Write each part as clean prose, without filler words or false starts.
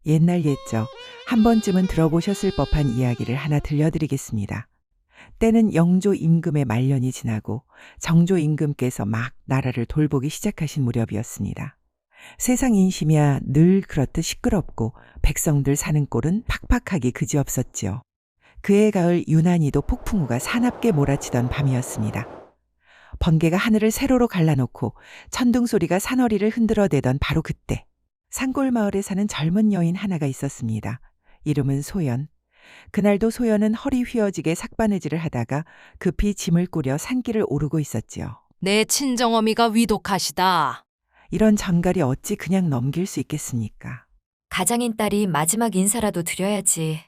옛날 옛적 한 번쯤은 들어보셨을 법한 이야기를 하나 들려드리겠습니다. 때는 영조 임금의 말년이 지나고 정조 임금께서 막 나라를 돌보기 시작하신 무렵이었습니다. 세상 인심이야 늘 그렇듯 시끄럽고 백성들 사는 꼴은 팍팍하기 그지없었지요. 그해 가을 유난히도 폭풍우가 사납게 몰아치던 밤이었습니다. 번개가 하늘을 세로로 갈라놓고 천둥 소리가 산허리를 흔들어대던 바로 그때 산골 마을에 사는 젊은 여인 하나가 있었습니다. 이름은 소연. 그날도 소연은 허리 휘어지게 삭바느질을 하다가 급히 짐을 꾸려 산길을 오르고 있었지요. 내 친정어미가 위독하시다. 이런 전갈이 어찌 그냥 넘길 수 있겠습니까? 가장인 딸이 마지막 인사라도 드려야지.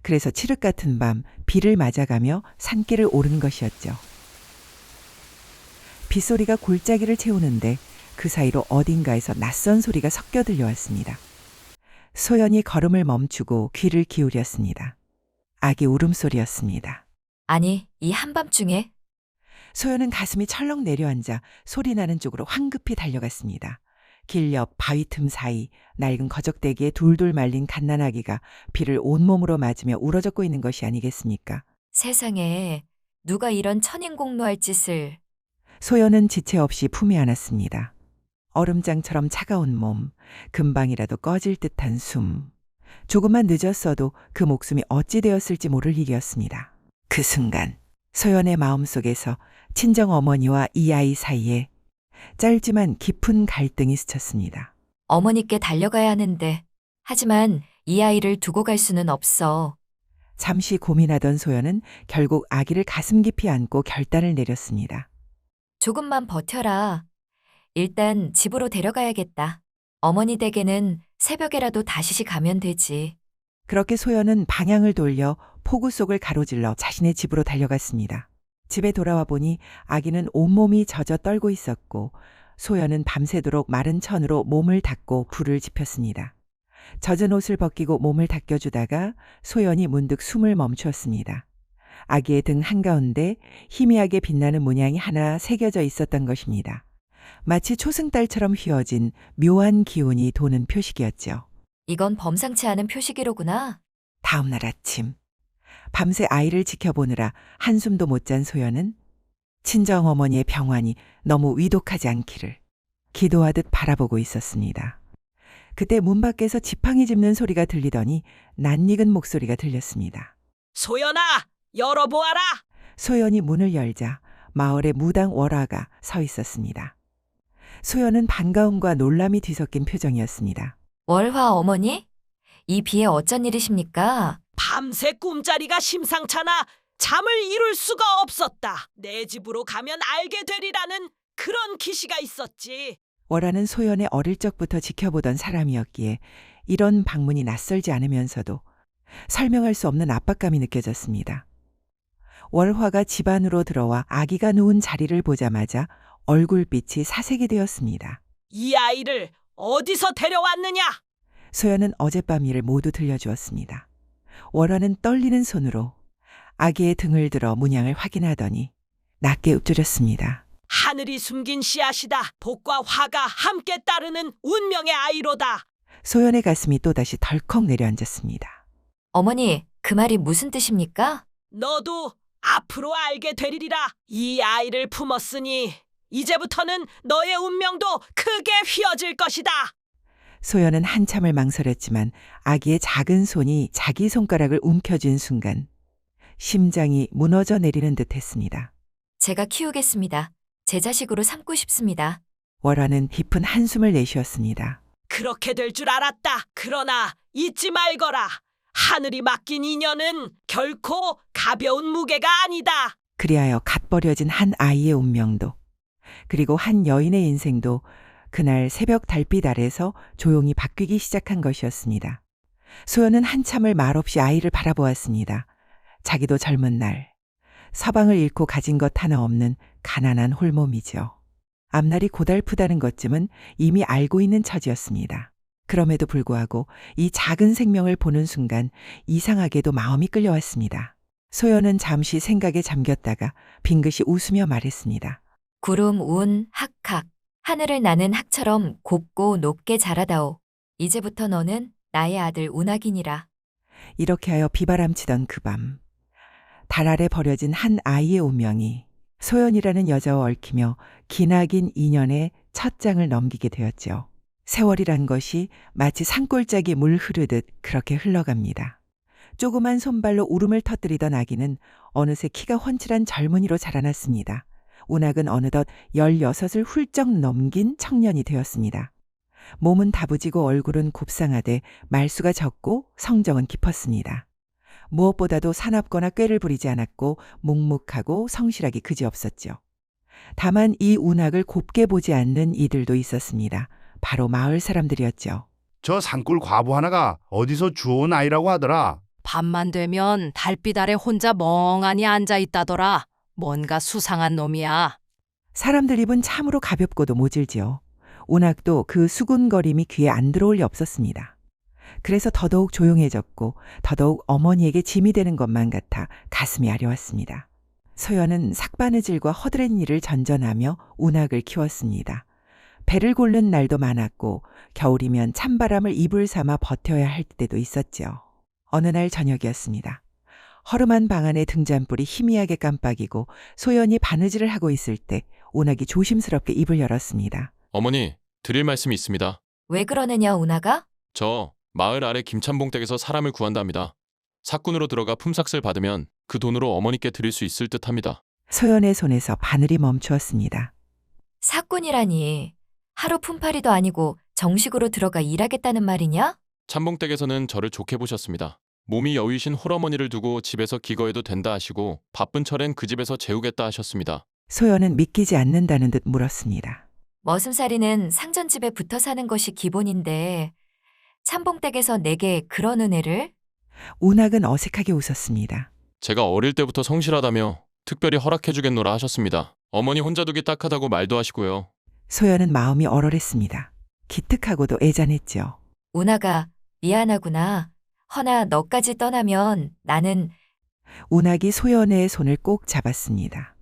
그래서 칠흑 같은 밤 비를 맞아가며 산길을 오른 것이었죠. 빗소리가 골짜기를 채우는데 그 사이로 어딘가에서 낯선 소리가 섞여 들려왔습니다. 소연이 걸음을 멈추고 귀를 기울였습니다. 아기 울음소리였습니다. 아니, 이 한밤중에? 소연은 가슴이 철렁 내려앉아 소리나는 쪽으로 황급히 달려갔습니다. 길 옆 바위 틈 사이 낡은 거적대기에 둘둘 말린 갓난아기가 비를 온몸으로 맞으며 울어젖고 있는 것이 아니겠습니까? 세상에 누가 이런 천인공노할 짓을. 소연은 지체 없이 품에 안았습니다. 얼음장처럼 차가운 몸, 금방이라도 꺼질 듯한 숨. 조금만 늦었어도 그 목숨이 어찌 되었을지 모를 일이었습니다. 그 순간 소연의 마음속에서 친정 어머니와 이 아이 사이에 짧지만 깊은 갈등이 스쳤습니다. 어머니께 달려가야 하는데. 하지만 이 아이를 두고 갈 수는 없어. 잠시 고민하던 소연은 결국 아기를 가슴 깊이 안고 결단을 내렸습니다. 조금만 버텨라. 일단 집으로 데려가야겠다. 어머니 댁에는 새벽에라도 다시 가면 되지. 그렇게 소연은 방향을 돌려 폭우 속을 가로질러 자신의 집으로 달려갔습니다. 집에 돌아와 보니 아기는 온몸이 젖어 떨고 있었고 소연은 밤새도록 마른 천으로 몸을 닦고 불을 지폈습니다. 젖은 옷을 벗기고 몸을 닦여주다가 소연이 문득 숨을 멈추었습니다. 아기의 등 한가운데 희미하게 빛나는 문양이 하나 새겨져 있었던 것입니다. 마치 초승달처럼 휘어진 묘한 기운이 도는 표식이었죠. 이건 범상치 않은 표시기로구나. 다음 날 아침 밤새 아이를 지켜보느라 한숨도 못 잔 소연은 친정어머니의 병환이 너무 위독하지 않기를 기도하듯 바라보고 있었습니다. 그때 문 밖에서 지팡이 짚는 소리가 들리더니 낯익은 목소리가 들렸습니다. 소연아, 열어보아라. 소연이 문을 열자 마을의 무당 월화가 서 있었습니다. 소연은 반가움과 놀람이 뒤섞인 표정이었습니다. 월화 어머니? 이 비에 어쩐 일이십니까? 밤새 꿈자리가 심상찮아 잠을 이룰 수가 없었다. 내 집으로 가면 알게 되리라는 그런 기시가 있었지. 월화는 소연의 어릴 적부터 지켜보던 사람이었기에 이런 방문이 낯설지 않으면서도 설명할 수 없는 압박감이 느껴졌습니다. 월화가 집 안으로 들어와 아기가 누운 자리를 보자마자 얼굴빛이 사색이 되었습니다. 이 아이를 어디서 데려왔느냐? 소연은 어젯밤 일을 모두 들려주었습니다. 월화는 떨리는 손으로 아기의 등을 들어 문양을 확인하더니 낮게 읊조렸습니다. 하늘이 숨긴 씨앗이다. 복과 화가 함께 따르는 운명의 아이로다. 소연의 가슴이 또다시 덜컥 내려앉았습니다. 어머니, 그 말이 무슨 뜻입니까? 너도 앞으로 알게 되리라. 이 아이를 품었으니 이제부터는 너의 운명도 크게 휘어질 것이다. 소연은 한참을 망설였지만 아기의 작은 손이 자기 손가락을 움켜쥔 순간 심장이 무너져 내리는 듯 했습니다. 제가 키우겠습니다. 제 자식으로 삼고 싶습니다. 월화는 깊은 한숨을 내쉬었습니다. 그렇게 될 줄 알았다. 그러나 잊지 말거라. 하늘이 맡긴 인연은 결코 가벼운 무게가 아니다. 그리하여 갓 버려진 한 아이의 운명도 그리고 한 여인의 인생도 그날 새벽 달빛 아래서 조용히 바뀌기 시작한 것이었습니다. 소연은 한참을 말없이 아이를 바라보았습니다. 자기도 젊은 날 서방을 잃고 가진 것 하나 없는 가난한 홀몸이죠. 앞날이 고달프다는 것쯤은 이미 알고 있는 처지였습니다. 그럼에도 불구하고 이 작은 생명을 보는 순간 이상하게도 마음이 끌려왔습니다. 소연은 잠시 생각에 잠겼다가 빙긋이 웃으며 말했습니다. 구름, 운, 학학. 하늘을 나는 학처럼 곱고 높게 자라다오. 이제부터 너는 나의 아들 운학이니라. 이렇게 하여 비바람치던 그 밤, 달 아래 버려진 한 아이의 운명이 소연이라는 여자와 얽히며 기나긴 인연의 첫 장을 넘기게 되었죠. 세월이란 것이 마치 산골짜기 물 흐르듯 그렇게 흘러갑니다. 조그만 손발로 울음을 터뜨리던 아기는 어느새 키가 훤칠한 젊은이로 자라났습니다. 운학은 어느덧 16을 훌쩍 넘긴 청년이 되었습니다. 몸은 다부지고 얼굴은 곱상하되 말수가 적고 성정은 깊었습니다. 무엇보다도 사납거나 꾀를 부리지 않았고 묵묵하고 성실하기 그지없었죠. 다만 이 운학을 곱게 보지 않는 이들도 있었습니다. 바로 마을 사람들이었죠. 저 산골 과부 하나가 어디서 주워온 아이라고 하더라. 밤만 되면 달빛 아래 혼자 멍하니 앉아 있다더라. 뭔가 수상한 놈이야. 사람들 입은 참으로 가볍고도 모질지요. 운학도 그 수군거림이 귀에 안 들어올 리 없었습니다. 그래서 더더욱 조용해졌고 더더욱 어머니에게 짐이 되는 것만 같아 가슴이 아려왔습니다. 소연은 삭바느질과 허드렛 일을 전전하며 운학을 키웠습니다. 배를 고른 날도 많았고 겨울이면 찬바람을 이불 삼아 버텨야 할 때도 있었죠. 어느 날 저녁이었습니다. 허름한 방 안에 등잔불이 희미하게 깜빡이고 소연이 바느질을 하고 있을 때 운학이 조심스럽게 입을 열었습니다. 어머니, 드릴 말씀이 있습니다. 왜 그러느냐, 운학아? 저 마을 아래 김찬봉 댁에서 사람을 구한답니다. 사꾼으로 들어가 품삯을 받으면 그 돈으로 어머니께 드릴 수 있을 듯합니다. 소연의 손에서 바늘이 멈추었습니다. 사꾼이라니. 하루 품팔이도 아니고 정식으로 들어가 일하겠다는 말이냐? 찬봉 댁에서는 저를 좋게 보셨습니다. 몸이 여위신 홀어머니를 두고 집에서 기거해도 된다 하시고 바쁜 철엔 그 집에서 재우겠다 하셨습니다. 소연은 믿기지 않는다는 듯 물었습니다. 머슴살이는 상전집에 붙어 사는 것이 기본인데 참봉댁에서 내게 그런 은혜를? 운학은 어색하게 웃었습니다. 제가 어릴 때부터 성실하다며 특별히 허락해주겠노라 하셨습니다. 어머니 혼자 두기 딱하다고 말도 하시고요. 소연은 마음이 얼얼했습니다. 기특하고도 애잔했죠. 운학아, 미안하구나. 허나 너까지 떠나면 나는... 운학이 소연의 손을 꼭 잡았습니다.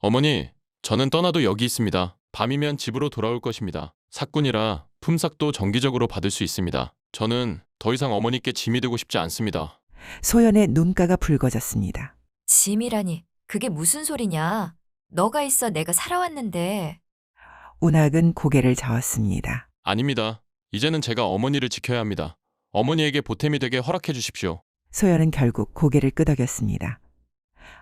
어머니, 저는 떠나도 여기 있습니다. 밤이면 집으로 돌아올 것입니다. 사꾼이라 품삯도 정기적으로 받을 수 있습니다. 저는 더 이상 어머니께 짐이 되고 싶지 않습니다. 소연의 눈가가 붉어졌습니다. 짐이라니, 그게 무슨 소리냐. 너가 있어 내가 살아왔는데. 운학은 고개를 저었습니다. 아닙니다. 이제는 제가 어머니를 지켜야 합니다. 어머니에게 보탬이 되게 허락해 주십시오. 소연은 결국 고개를 끄덕였습니다.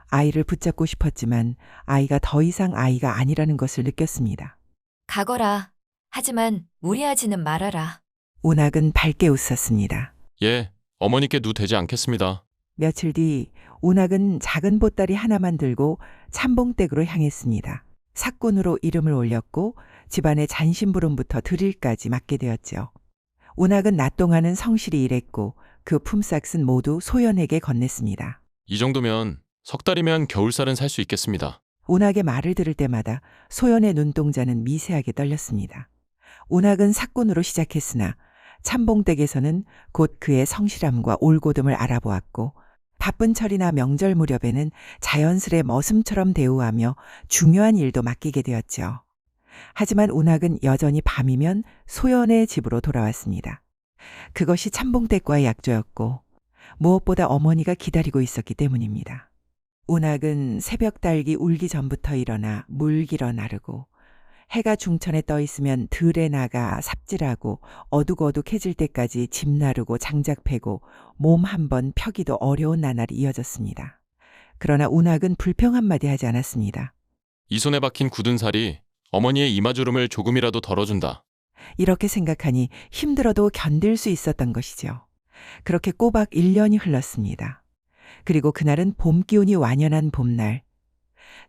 아이를 붙잡고 싶었지만 아이가 더 이상 아이가 아니라는 것을 느꼈습니다. 가거라. 하지만 무리하지는 말아라. 운학은 밝게 웃었습니다. 예, 어머니께 누 되지 않겠습니다. 며칠 뒤 운학은 작은 보따리 하나만 들고 참봉댁으로 향했습니다. 사꾼으로 이름을 올렸고 집안의 잔심부름부터 드릴까지 맡게 되었죠. 운학은 낮 동안은 성실히 일했고 그 품삯은 모두 소연에게 건넸습니다. 이 정도면 석 달이면 겨울살은 살 수 있겠습니다. 운학의 말을 들을 때마다 소연의 눈동자는 미세하게 떨렸습니다. 운학은 사꾼으로 시작했으나 참봉댁에서는 곧 그의 성실함과 올곧음을 알아보았고 바쁜 철이나 명절 무렵에는 자연스레 머슴처럼 대우하며 중요한 일도 맡기게 되었죠. 하지만 운학은 여전히 밤이면 소연의 집으로 돌아왔습니다. 그것이 참봉댁과의 약조였고 무엇보다 어머니가 기다리고 있었기 때문입니다. 운학은 새벽 달기 울기 전부터 일어나 물길어 나르고 해가 중천에 떠 있으면 들에 나가 삽질하고 어둑어둑해질 때까지 집 나르고 장작 패고 몸 한번 펴기도 어려운 나날이 이어졌습니다. 그러나 운학은 불평 한마디 하지 않았습니다. 이 손에 박힌 굳은 살이 어머니의 이마주름을 조금이라도 덜어준다. 이렇게 생각하니 힘들어도 견딜 수 있었던 것이죠. 그렇게 꼬박 1년이 흘렀습니다. 그리고 그날은 봄 기운이 완연한 봄날.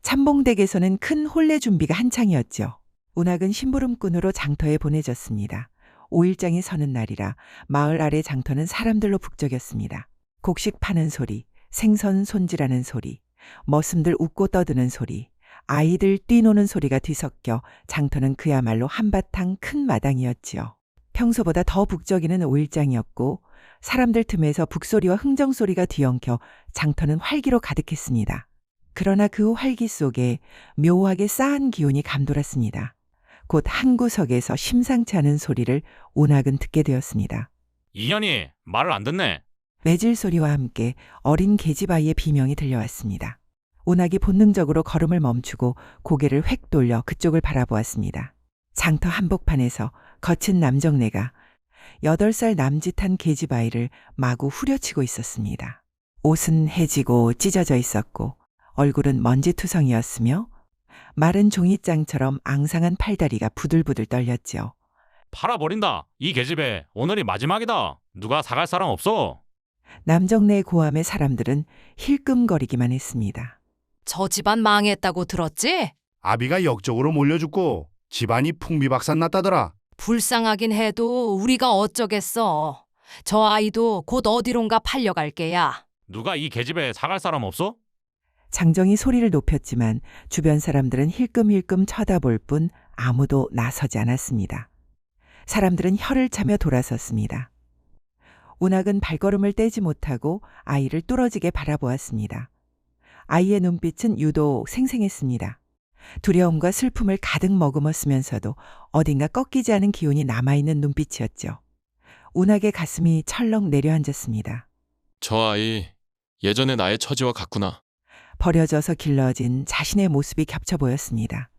참봉댁에서는 큰 혼례 준비가 한창이었죠. 운학은 심부름꾼으로 장터에 보내졌습니다. 5일장이 서는 날이라 마을 아래 장터는 사람들로 북적였습니다. 곡식 파는 소리, 생선 손질하는 소리, 머슴들 웃고 떠드는 소리, 아이들 뛰노는 소리가 뒤섞여 장터는 그야말로 한바탕 큰 마당이었지요. 평소보다 더 북적이는 5일장이었고 사람들 틈에서 북소리와 흥정소리가 뒤엉켜 장터는 활기로 가득했습니다. 그러나 그 활기 속에 묘하게 싸한 기운이 감돌았습니다. 곧 한 구석에서 심상치 않은 소리를 운학은 듣게 되었습니다. 이년이 말을 안 듣네. 매질 소리와 함께 어린 계집아이의 비명이 들려왔습니다. 운학이 본능적으로 걸음을 멈추고 고개를 획 돌려 그쪽을 바라보았습니다. 장터 한복판에서 거친 남정네가 8살 남짓한 계집아이를 마구 후려치고 있었습니다. 옷은 해지고 찢어져 있었고 얼굴은 먼지투성이었으며 마른 종이장처럼 앙상한 팔다리가 부들부들 떨렸지요. 팔아버린다. 이 계집애 오늘이 마지막이다. 누가 사갈 사람 없어? 남정네의 고함에 사람들은 힐끔거리기만 했습니다. 저 집안 망했다고 들었지? 아비가 역적으로 몰려 죽고 집안이 풍비박산 났다더라. 불쌍하긴 해도 우리가 어쩌겠어. 저 아이도 곧 어디론가 팔려갈 게야. 누가 이 계집애 사갈 사람 없어? 장정이 소리를 높였지만 주변 사람들은 힐끔힐끔 쳐다볼 뿐 아무도 나서지 않았습니다. 사람들은 혀를 차며 돌아섰습니다. 운학은 발걸음을 떼지 못하고 아이를 뚫어지게 바라보았습니다. 아이의 눈빛은 유독 생생했습니다. 두려움과 슬픔을 가득 머금었으면서도 어딘가 꺾이지 않은 기운이 남아있는 눈빛이었죠. 운학의 가슴이 철렁 내려앉았습니다. 저 아이 예전의 나의 처지와 같구나. 버려져서 길러진 자신의 모습이 겹쳐 보였습니다.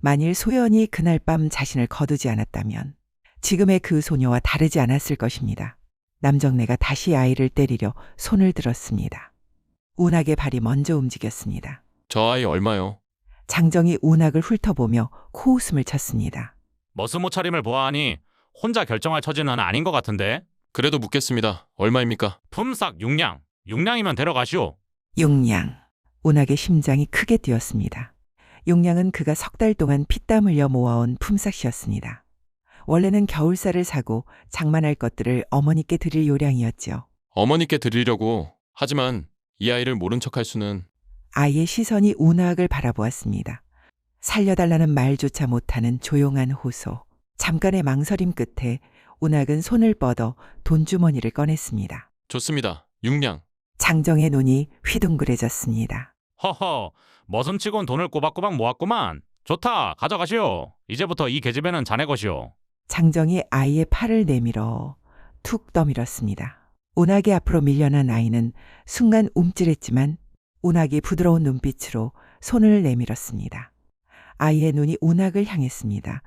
만일 소연이 그날 밤 자신을 거두지 않았다면 지금의 그 소녀와 다르지 않았을 것입니다. 남정네가 다시 아이를 때리려 손을 들었습니다. 운학의 발이 먼저 움직였습니다. 저 아이 얼마요? 장정이 운학을 훑어보며 코웃음을 쳤습니다. 머슴 옷차림을 보아하니 혼자 결정할 처지는 아닌 것 같은데. 그래도 묻겠습니다. 얼마입니까? 품삯 6냥. 6냥이면 데려가시오. 6냥. 운학의 심장이 크게 뛰었습니다. 6냥은 그가 석 달 동안 피땀 흘려 모아온 품삯이었습니다. 원래는 겨울쌀을 사고 장만할 것들을 어머니께 드릴 요량이었지요. 어머니께 드리려고. 하지만 이 아이를 모른 척할 수는. 아이의 시선이 운학을 바라보았습니다. 살려달라는 말조차 못하는 조용한 호소. 잠깐의 망설임 끝에 운학은 손을 뻗어 돈주머니를 꺼냈습니다. 좋습니다. 6냥. 장정의 눈이 휘둥그레졌습니다. 허허, 머슴치곤 돈을 꼬박꼬박 모았구만. 좋다, 가져가시오. 이제부터 이 계집애는 자네 것이오. 장정이 아이의 팔을 내밀어 툭 떠밀었습니다. 운학의 앞으로 밀려난 아이는 순간 움찔했지만 운학이 부드러운 눈빛으로 손을 내밀었습니다. 아이의 눈이 운학을 향했습니다.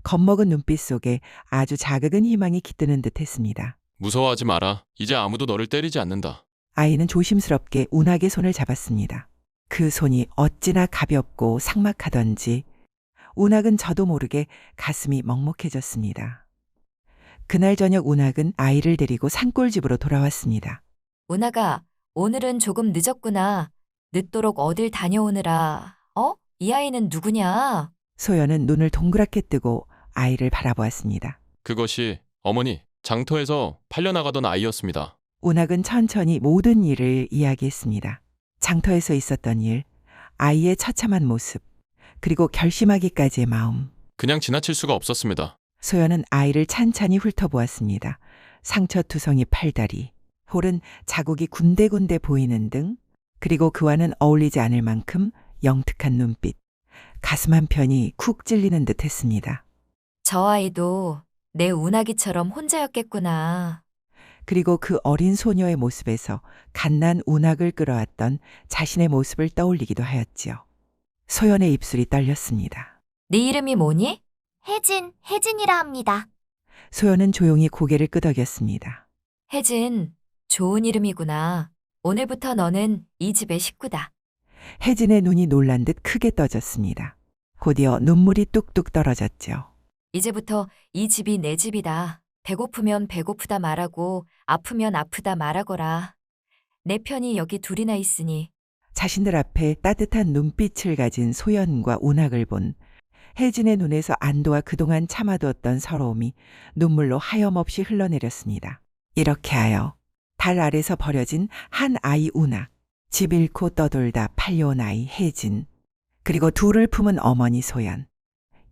겁먹은 눈빛 속에 아주 자극은 희망이 깃드는 듯 했습니다. 무서워하지 마라. 이제 아무도 너를 때리지 않는다. 아이는 조심스럽게 운학의 손을 잡았습니다. 그 손이 어찌나 가볍고 삭막하던지 운학은 저도 모르게 가슴이 먹먹해졌습니다. 그날 저녁 운학은 아이를 데리고 산골집으로 돌아왔습니다. 운학아, 오늘은 조금 늦었구나. 늦도록 어딜 다녀오느라. 이 아이는 누구냐? 소연은 눈을 동그랗게 뜨고 아이를 바라보았습니다. 그것이 어머니 장터에서 팔려나가던 아이였습니다. 운학은 천천히 모든 일을 이야기했습니다. 장터에서 있었던 일, 아이의 처참한 모습, 그리고 결심하기까지의 마음. 그냥 지나칠 수가 없었습니다. 소연은 아이를 찬찬히 훑어보았습니다. 상처투성이 팔다리, 홀은 자국이 군데군데 보이는 등, 그리고 그와는 어울리지 않을 만큼 영특한 눈빛, 가슴 한편이 쿡 찔리는 듯 했습니다. 저 아이도 내 운학이처럼 혼자였겠구나. 그리고 그 어린 소녀의 모습에서 갓난 운학을 끌어왔던 자신의 모습을 떠올리기도 하였지요. 소연의 입술이 떨렸습니다. 네 이름이 뭐니? 혜진이라 합니다. 소연은 조용히 고개를 끄덕였습니다. 혜진, 좋은 이름이구나. 오늘부터 너는 이 집의 식구다. 혜진의 눈이 놀란 듯 크게 떠졌습니다. 곧이어 눈물이 뚝뚝 떨어졌죠. 이제부터 이 집이 내 집이다. 배고프면 배고프다 말하고 아프면 아프다 말하거라. 내 편이 여기 둘이나 있으니. 자신들 앞에 따뜻한 눈빛을 가진 소연과 운학을 본 혜진의 눈에서 안도와 그동안 참아두었던 서러움이 눈물로 하염없이 흘러내렸습니다. 이렇게 하여 달 아래서 버려진 한 아이 운학, 집 잃고 떠돌다 팔려온 아이 혜진, 그리고 둘을 품은 어머니 소연.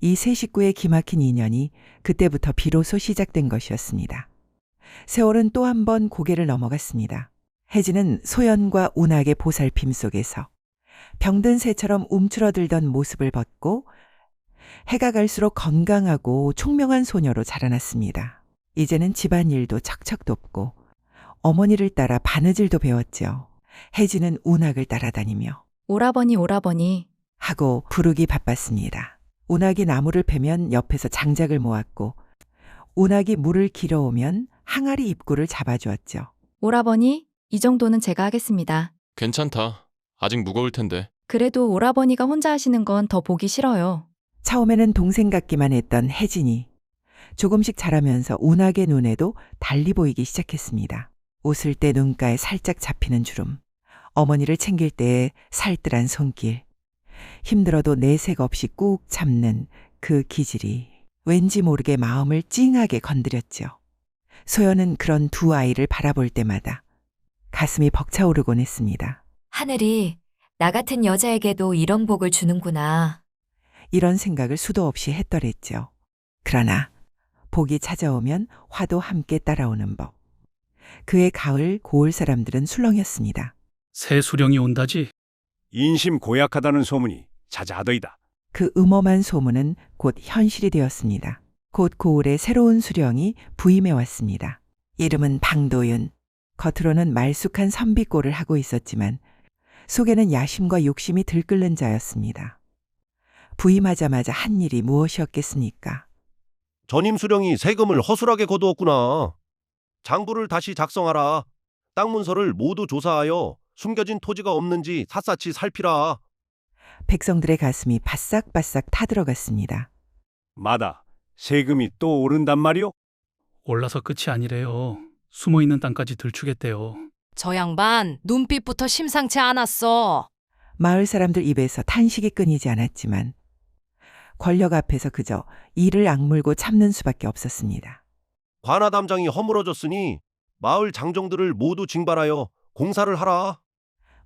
이 세 식구의 기막힌 인연이 그때부터 비로소 시작된 것이었습니다. 세월은 또 한 번 고개를 넘어갔습니다. 혜진은 소연과 운학의 보살핌 속에서 병든 새처럼 움츠러들던 모습을 벗고 해가 갈수록 건강하고 총명한 소녀로 자라났습니다. 이제는 집안일도 척척 돕고 어머니를 따라 바느질도 배웠죠. 혜진은 운학을 따라다니며 오라버니 오라버니. 하고 부르기 바빴습니다. 운학이 나무를 패면 옆에서 장작을 모았고 운학이 물을 길어오면 항아리 입구를 잡아주었죠. 오라버니, 이 정도는 제가 하겠습니다. 괜찮다. 아직 무거울 텐데. 그래도 오라버니가 혼자 하시는 건 더 보기 싫어요. 처음에는 동생 같기만 했던 혜진이 조금씩 자라면서 운학의 눈에도 달리 보이기 시작했습니다. 웃을 때 눈가에 살짝 잡히는 주름, 어머니를 챙길 때의 살뜰한 손길, 힘들어도 내색 없이 꾹 참는 그 기질이 왠지 모르게 마음을 찡하게 건드렸죠. 소연은 그런 두 아이를 바라볼 때마다 가슴이 벅차오르곤 했습니다. 하늘이 나 같은 여자에게도 이런 복을 주는구나. 이런 생각을 수도 없이 했더랬죠. 그러나 복이 찾아오면 화도 함께 따라오는 법. 그의 가을 고을 사람들은 술렁였습니다. 새 수령이 온다지. 인심 고약하다는 소문이 자자하더이다. 그 음험한 소문은 곧 현실이 되었습니다. 곧 고을의 새로운 수령이 부임해 왔습니다. 이름은 방도윤. 겉으로는 말쑥한 선비꼴을 하고 있었지만 속에는 야심과 욕심이 들끓는 자였습니다. 부임하자마자 한 일이 무엇이었겠습니까? 전임 수령이 세금을 허술하게 거두었구나. 장부를 다시 작성하라. 땅 문서를 모두 조사하여 숨겨진 토지가 없는지 샅샅이 살피라. 백성들의 가슴이 바싹바싹 타들어갔습니다. 마다 세금이 또 오른단 말이오? 올라서 끝이 아니래요. 숨어있는 땅까지 들추겠대요. 저 양반 눈빛부터 심상치 않았어. 마을 사람들 입에서 탄식이 끊이지 않았지만 권력 앞에서 그저 이를 악물고 참는 수밖에 없었습니다. 관아담장이 허물어졌으니 마을 장정들을 모두 징발하여 공사를 하라.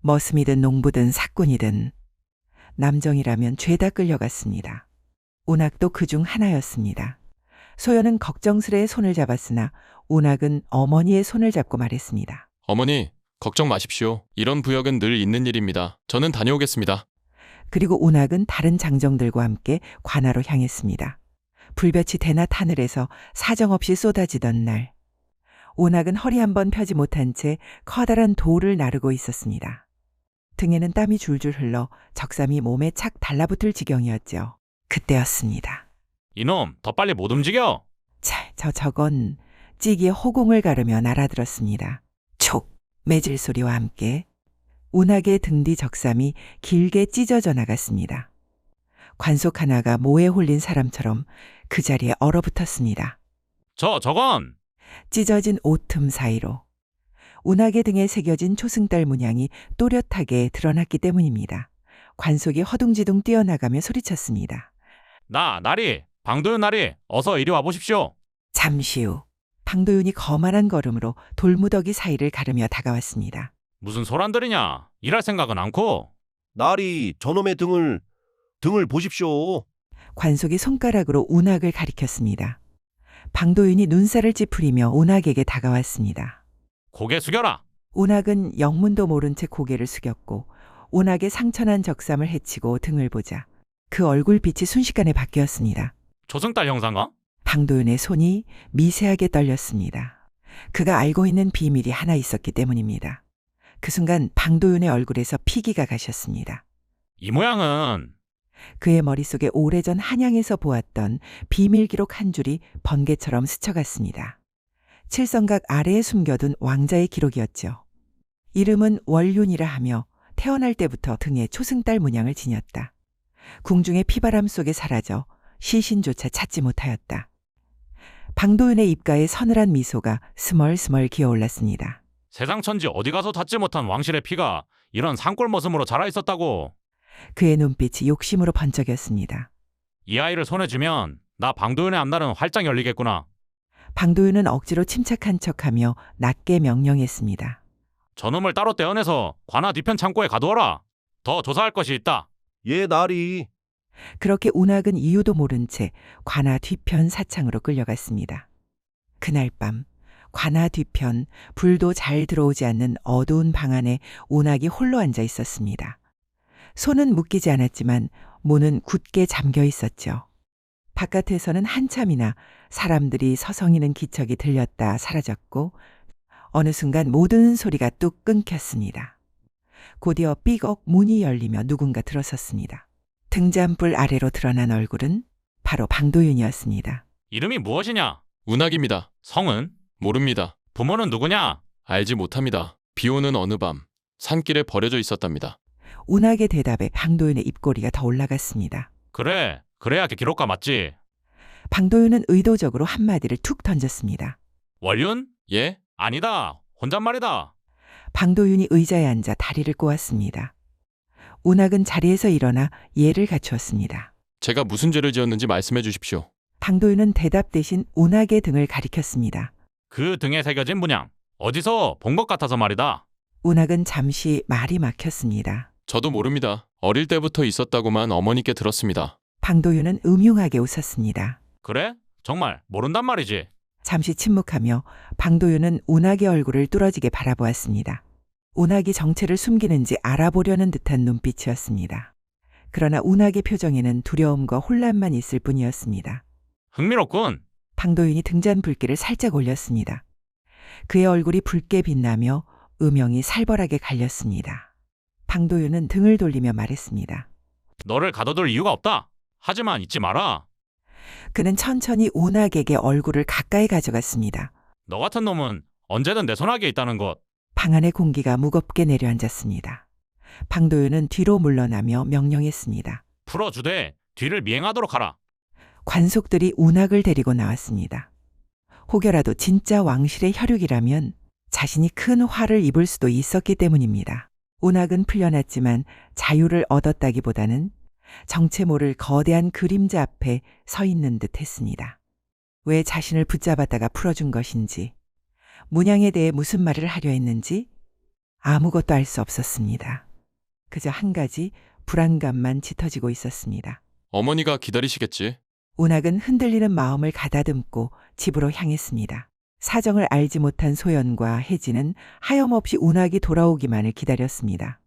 머슴이든 농부든 사꾼이든 남정이라면 죄다 끌려갔습니다. 운학도 그중 하나였습니다. 소연은 걱정스레 손을 잡았으나 운학은 어머니의 손을 잡고 말했습니다. 어머니, 걱정 마십시오. 이런 부역은 늘 있는 일입니다. 저는 다녀오겠습니다. 그리고 운학은 다른 장정들과 함께 관아로 향했습니다. 불볕이 대낮 하늘에서 사정없이 쏟아지던 날, 운학은 허리 한번 펴지 못한 채 커다란 돌을 나르고 있었습니다. 등에는 땀이 줄줄 흘러 적삼이 몸에 착 달라붙을 지경이었죠. 그때였습니다. 이놈, 더 빨리 못 움직여. 저건 찌기에 호공을 가르며 날아들었습니다. 촉! 매질 소리와 함께 운학의 등 뒤 적삼이 길게 찢어져 나갔습니다. 관속 하나가 모에 홀린 사람처럼 그 자리에 얼어붙었습니다. 저건! 찢어진 옷틈 사이로 운학의 등에 새겨진 초승달 문양이 또렷하게 드러났기 때문입니다. 관속이 허둥지둥 뛰어나가며 소리쳤습니다. 나리, 방도윤 나리, 어서 이리 와보십시오. 잠시 후 방도윤이 거만한 걸음으로 돌무더기 사이를 가르며 다가왔습니다. 무슨 소란들이냐? 일할 생각은 않고. 나리 저놈의 등을 보십시오. 관속이 손가락으로 운학을 가리켰습니다. 방도윤이 눈살을 찌푸리며 운학에게 다가왔습니다. 고개 숙여라. 운학은 영문도 모른 채 고개를 숙였고 운학의 상처난 적삼을 헤치고 등을 보자 그 얼굴빛이 순식간에 바뀌었습니다. 조승달 형사인가? 방도윤의 손이 미세하게 떨렸습니다. 그가 알고 있는 비밀이 하나 있었기 때문입니다. 그 순간 방도윤의 얼굴에서 피기가 가셨습니다. 이 모양은 그의 머릿속에 오래전 한양에서 보았던 비밀 기록 한 줄이 번개처럼 스쳐갔습니다. 칠성각 아래에 숨겨둔 왕자의 기록이었죠. 이름은 월윤이라 하며 태어날 때부터 등에 초승달 문양을 지녔다. 궁중의 피바람 속에 사라져 시신조차 찾지 못하였다. 방도윤의 입가에 서늘한 미소가 스멀스멀 기어올랐습니다. 세상 천지 어디 가서 닿지 못한 왕실의 피가 이런 산골 머슴으로 자라 있었다고. 그의 눈빛이 욕심으로 번쩍였습니다. 이 아이를 손에 쥐면 나 방도윤의 앞날은 활짝 열리겠구나. 방도윤은 억지로 침착한 척하며 낮게 명령했습니다. 저놈을 따로 떼어내서 관아 뒤편 창고에 가두어라. 더 조사할 것이 있다. 예, 나리. 그렇게 운학은 이유도 모른 채 관아 뒤편 사창으로 끌려갔습니다. 그날 밤 관아 뒤편 불도 잘 들어오지 않는 어두운 방 안에 운학이 홀로 앉아 있었습니다. 손은 묶이지 않았지만 문은 굳게 잠겨 있었죠. 바깥에서는 한참이나 사람들이 서성이는 기척이 들렸다 사라졌고 어느 순간 모든 소리가 뚝 끊겼습니다. 곧이어 삐걱 문이 열리며 누군가 들어섰습니다. 등잔불 아래로 드러난 얼굴은 바로 방도윤이었습니다. 이름이 무엇이냐? 운학입니다. 성은? 모릅니다. 부모는 누구냐? 알지 못합니다. 비 오는 어느 밤 산길에 버려져 있었답니다. 운학의 대답에 방도윤의 입꼬리가 더 올라갔습니다. 그래, 그래야 기록가 맞지. 방도윤은 의도적으로 한마디를 툭 던졌습니다. 월윤? 예? 아니다. 혼잣말이다. 방도윤이 의자에 앉아 다리를 꼬았습니다. 운학은 자리에서 일어나 예를 갖추었습니다. 제가 무슨 죄를 지었는지 말씀해 주십시오. 방도윤은 대답 대신 운학의 등을 가리켰습니다. 그 등에 새겨진 문양. 어디서 본 것 같아서 말이다. 운학은 잠시 말이 막혔습니다. 저도 모릅니다. 어릴 때부터 있었다고만 어머니께 들었습니다. 방도윤은 음흉하게 웃었습니다. 그래? 정말 모른단 말이지. 잠시 침묵하며 방도윤은 운학의 얼굴을 뚫어지게 바라보았습니다. 운학이 정체를 숨기는지 알아보려는 듯한 눈빛이었습니다. 그러나 운학의 표정에는 두려움과 혼란만 있을 뿐이었습니다. 흥미롭군. 방도윤이 등잔 불길을 살짝 올렸습니다. 그의 얼굴이 붉게 빛나며 음영이 살벌하게 갈렸습니다. 방도윤은 등을 돌리며 말했습니다. 너를 가둬둘 이유가 없다. 하지만 잊지 마라. 그는 천천히 운학에게 얼굴을 가까이 가져갔습니다. 너 같은 놈은 언제든 내 손아귀에 있다는 것. 방 안의 공기가 무겁게 내려앉았습니다. 방도윤은 뒤로 물러나며 명령했습니다. 풀어주되 뒤를 미행하도록 하라. 관속들이 운학을 데리고 나왔습니다. 혹여라도 진짜 왕실의 혈육이라면 자신이 큰 화를 입을 수도 있었기 때문입니다. 운학은 풀려났지만 자유를 얻었다기보다는 정체 모를 거대한 그림자 앞에 서 있는 듯 했습니다. 왜 자신을 붙잡았다가 풀어준 것인지, 문양에 대해 무슨 말을 하려 했는지 아무것도 알 수 없었습니다. 그저 한 가지 불안감만 짙어지고 있었습니다. 어머니가 기다리시겠지. 운학은 흔들리는 마음을 가다듬고 집으로 향했습니다. 사정을 알지 못한 소연과 혜진은 하염없이 운학이 돌아오기만을 기다렸습니다.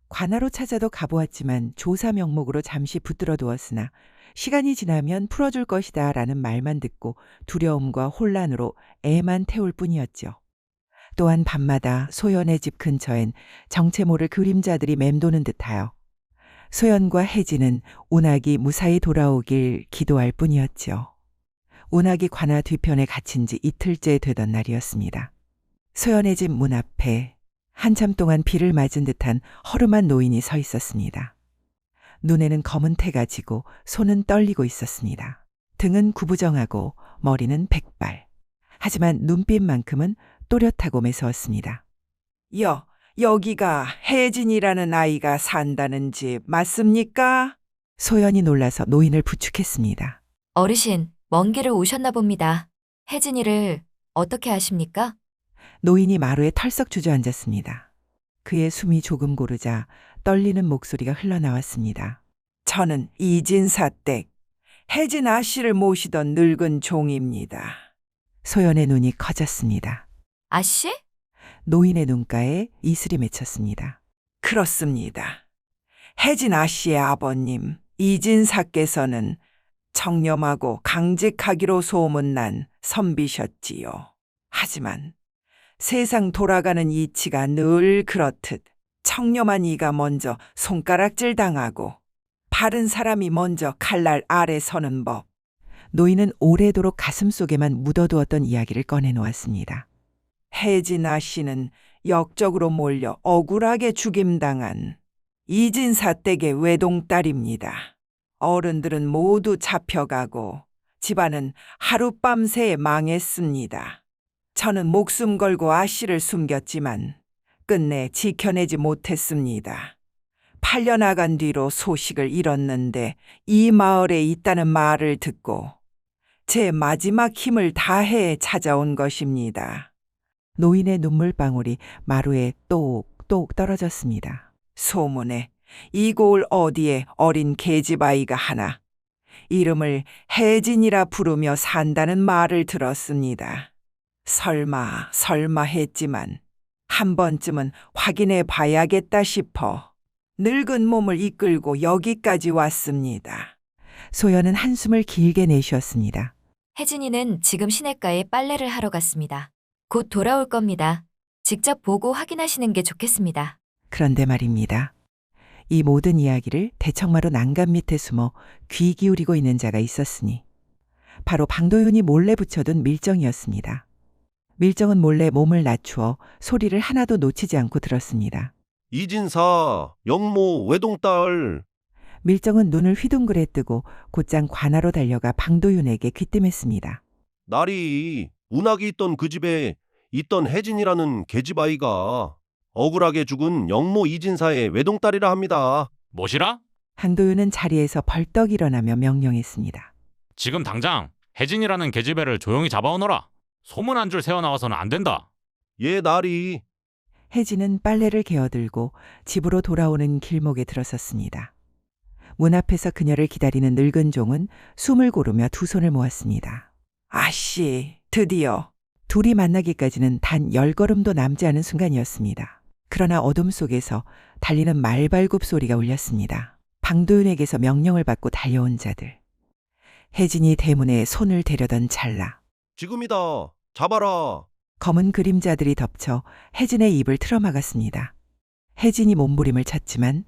관하로 찾아도 가보았지만 조사 명목으로 잠시 붙들어 두었으나 시간이 지나면 풀어줄 것이다 라는 말만 듣고 두려움과 혼란으로 애만 태울 뿐이었죠. 또한 밤마다 소연의 집 근처엔 정체 모를 그림자들이 맴도는 듯하여 소연과 혜진은 운학이 무사히 돌아오길 기도할 뿐이었죠. 운학이 관아 뒤편에 갇힌 지 이틀째 되던 날이었습니다. 소연의 집 문 앞에 한참 동안 비를 맞은 듯한 허름한 노인이 서 있었습니다. 눈에는 검은 태가 지고 손은 떨리고 있었습니다. 등은 구부정하고 머리는 백발. 하지만 눈빛만큼은 또렷하고 매서웠습니다. 여기가 혜진이라는 아이가 산다는 집 맞습니까? 소연이 놀라서 노인을 부축했습니다. 어르신, 먼 길을 오셨나 봅니다. 혜진이를 어떻게 아십니까? 노인이 마루에 털썩 주저앉았습니다. 그의 숨이 조금 고르자 떨리는 목소리가 흘러나왔습니다. 저는 이진사댁 혜진 아씨를 모시던 늙은 종입니다. 소연의 눈이 커졌습니다. 아씨? 노인의 눈가에 이슬이 맺혔습니다. 그렇습니다. 혜진 아씨의 아버님 이진사께서는 청렴하고 강직하기로 소문난 선비셨지요. 하지만 세상 돌아가는 이치가 늘 그렇듯 청렴한 이가 먼저 손가락질 당하고 바른 사람이 먼저 칼날 아래 서는 법. 노인은 오래도록 가슴속에만 묻어두었던 이야기를 꺼내놓았습니다. 혜진아 씨는 역적으로 몰려 억울하게 죽임당한 이진사 댁의 외동딸입니다. 어른들은 모두 잡혀가고 집안은 하룻밤새에 망했습니다. 저는 목숨 걸고 아씨를 숨겼지만 끝내 지켜내지 못했습니다. 팔려나간 뒤로 소식을 잃었는데 이 마을에 있다는 말을 듣고 제 마지막 힘을 다해 찾아온 것입니다. 노인의 눈물방울이 마루에 똑똑 떨어졌습니다. 소문에 이 고을 어디에 어린 계집아이가 하나 이름을 혜진이라 부르며 산다는 말을 들었습니다. 설마 했지만 한 번쯤은 확인해 봐야겠다 싶어 늙은 몸을 이끌고 여기까지 왔습니다. 소연은 한숨을 길게 내쉬었습니다. 혜진이는 지금 시냇가에 빨래를 하러 갔습니다. 곧 돌아올 겁니다. 직접 보고 확인하시는 게 좋겠습니다. 그런데 말입니다. 이 모든 이야기를 대청마루 난간 밑에 숨어 귀 기울이고 있는 자가 있었으니 바로 방도윤이 몰래 붙여둔 밀정이었습니다. 밀정은 몰래 몸을 낮추어 소리를 하나도 놓치지 않고 들었습니다. 이진사, 영모, 외동딸. 밀정은 눈을 휘둥그레 뜨고 곧장 관하로 달려가 방도윤에게 귀띔했습니다. 날이 운학이 있던 그 집에 있던 혜진이라는 계집 아이가 억울하게 죽은 영모 이진사의 외동딸이라 합니다. 뭐시라? 방도윤은 자리에서 벌떡 일어나며 명령했습니다. 지금 당장 혜진이라는 계집애를 조용히 잡아오너라. 소문 한 줄 새어나와서는 안 된다. 예, 날이. 혜진은 빨래를 개어들고 집으로 돌아오는 길목에 들어섰습니다. 문 앞에서 그녀를 기다리는 늙은 종은 숨을 고르며 두 손을 모았습니다. 아씨, 드디어. 둘이 만나기까지는 단 10걸음도 남지 않은 순간이었습니다. 그러나 어둠 속에서 달리는 말발굽 소리가 울렸습니다. 방도윤에게서 명령을 받고 달려온 자들. 혜진이 대문에 손을 대려던 찰나 지금이다. 잡아라. 검은 그림자들이 덮쳐 혜진의 입을 틀어막았습니다. 혜진이 몸부림을 쳤지만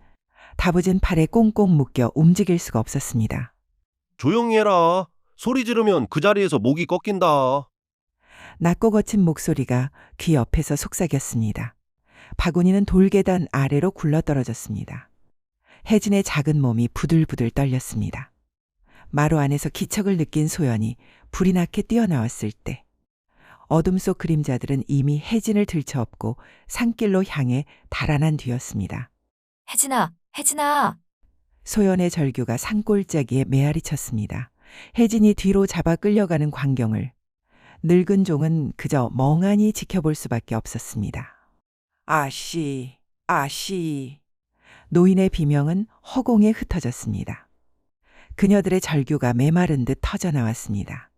다부진 팔에 꽁꽁 묶여 움직일 수가 없었습니다. 조용히 해라. 소리 지르면 그 자리에서 목이 꺾인다. 낮고 거친 목소리가 귀 옆에서 속삭였습니다. 바구니는 돌계단 아래로 굴러떨어졌습니다. 혜진의 작은 몸이 부들부들 떨렸습니다. 마루 안에서 기척을 느낀 소연이 불이 나게 뛰어나왔을 때 어둠 속 그림자들은 이미 혜진을 들쳐업고 산길로 향해 달아난 뒤였습니다. 혜진아, 혜진아. 소연의 절규가 산골짜기에 메아리 쳤습니다. 혜진이 뒤로 잡아 끌려가는 광경을 늙은 종은 그저 멍하니 지켜볼 수밖에 없었습니다. 아씨, 아씨. 노인의 비명은 허공에 흩어졌습니다. 그녀들의 절규가 메마른 듯 터져나왔습니다.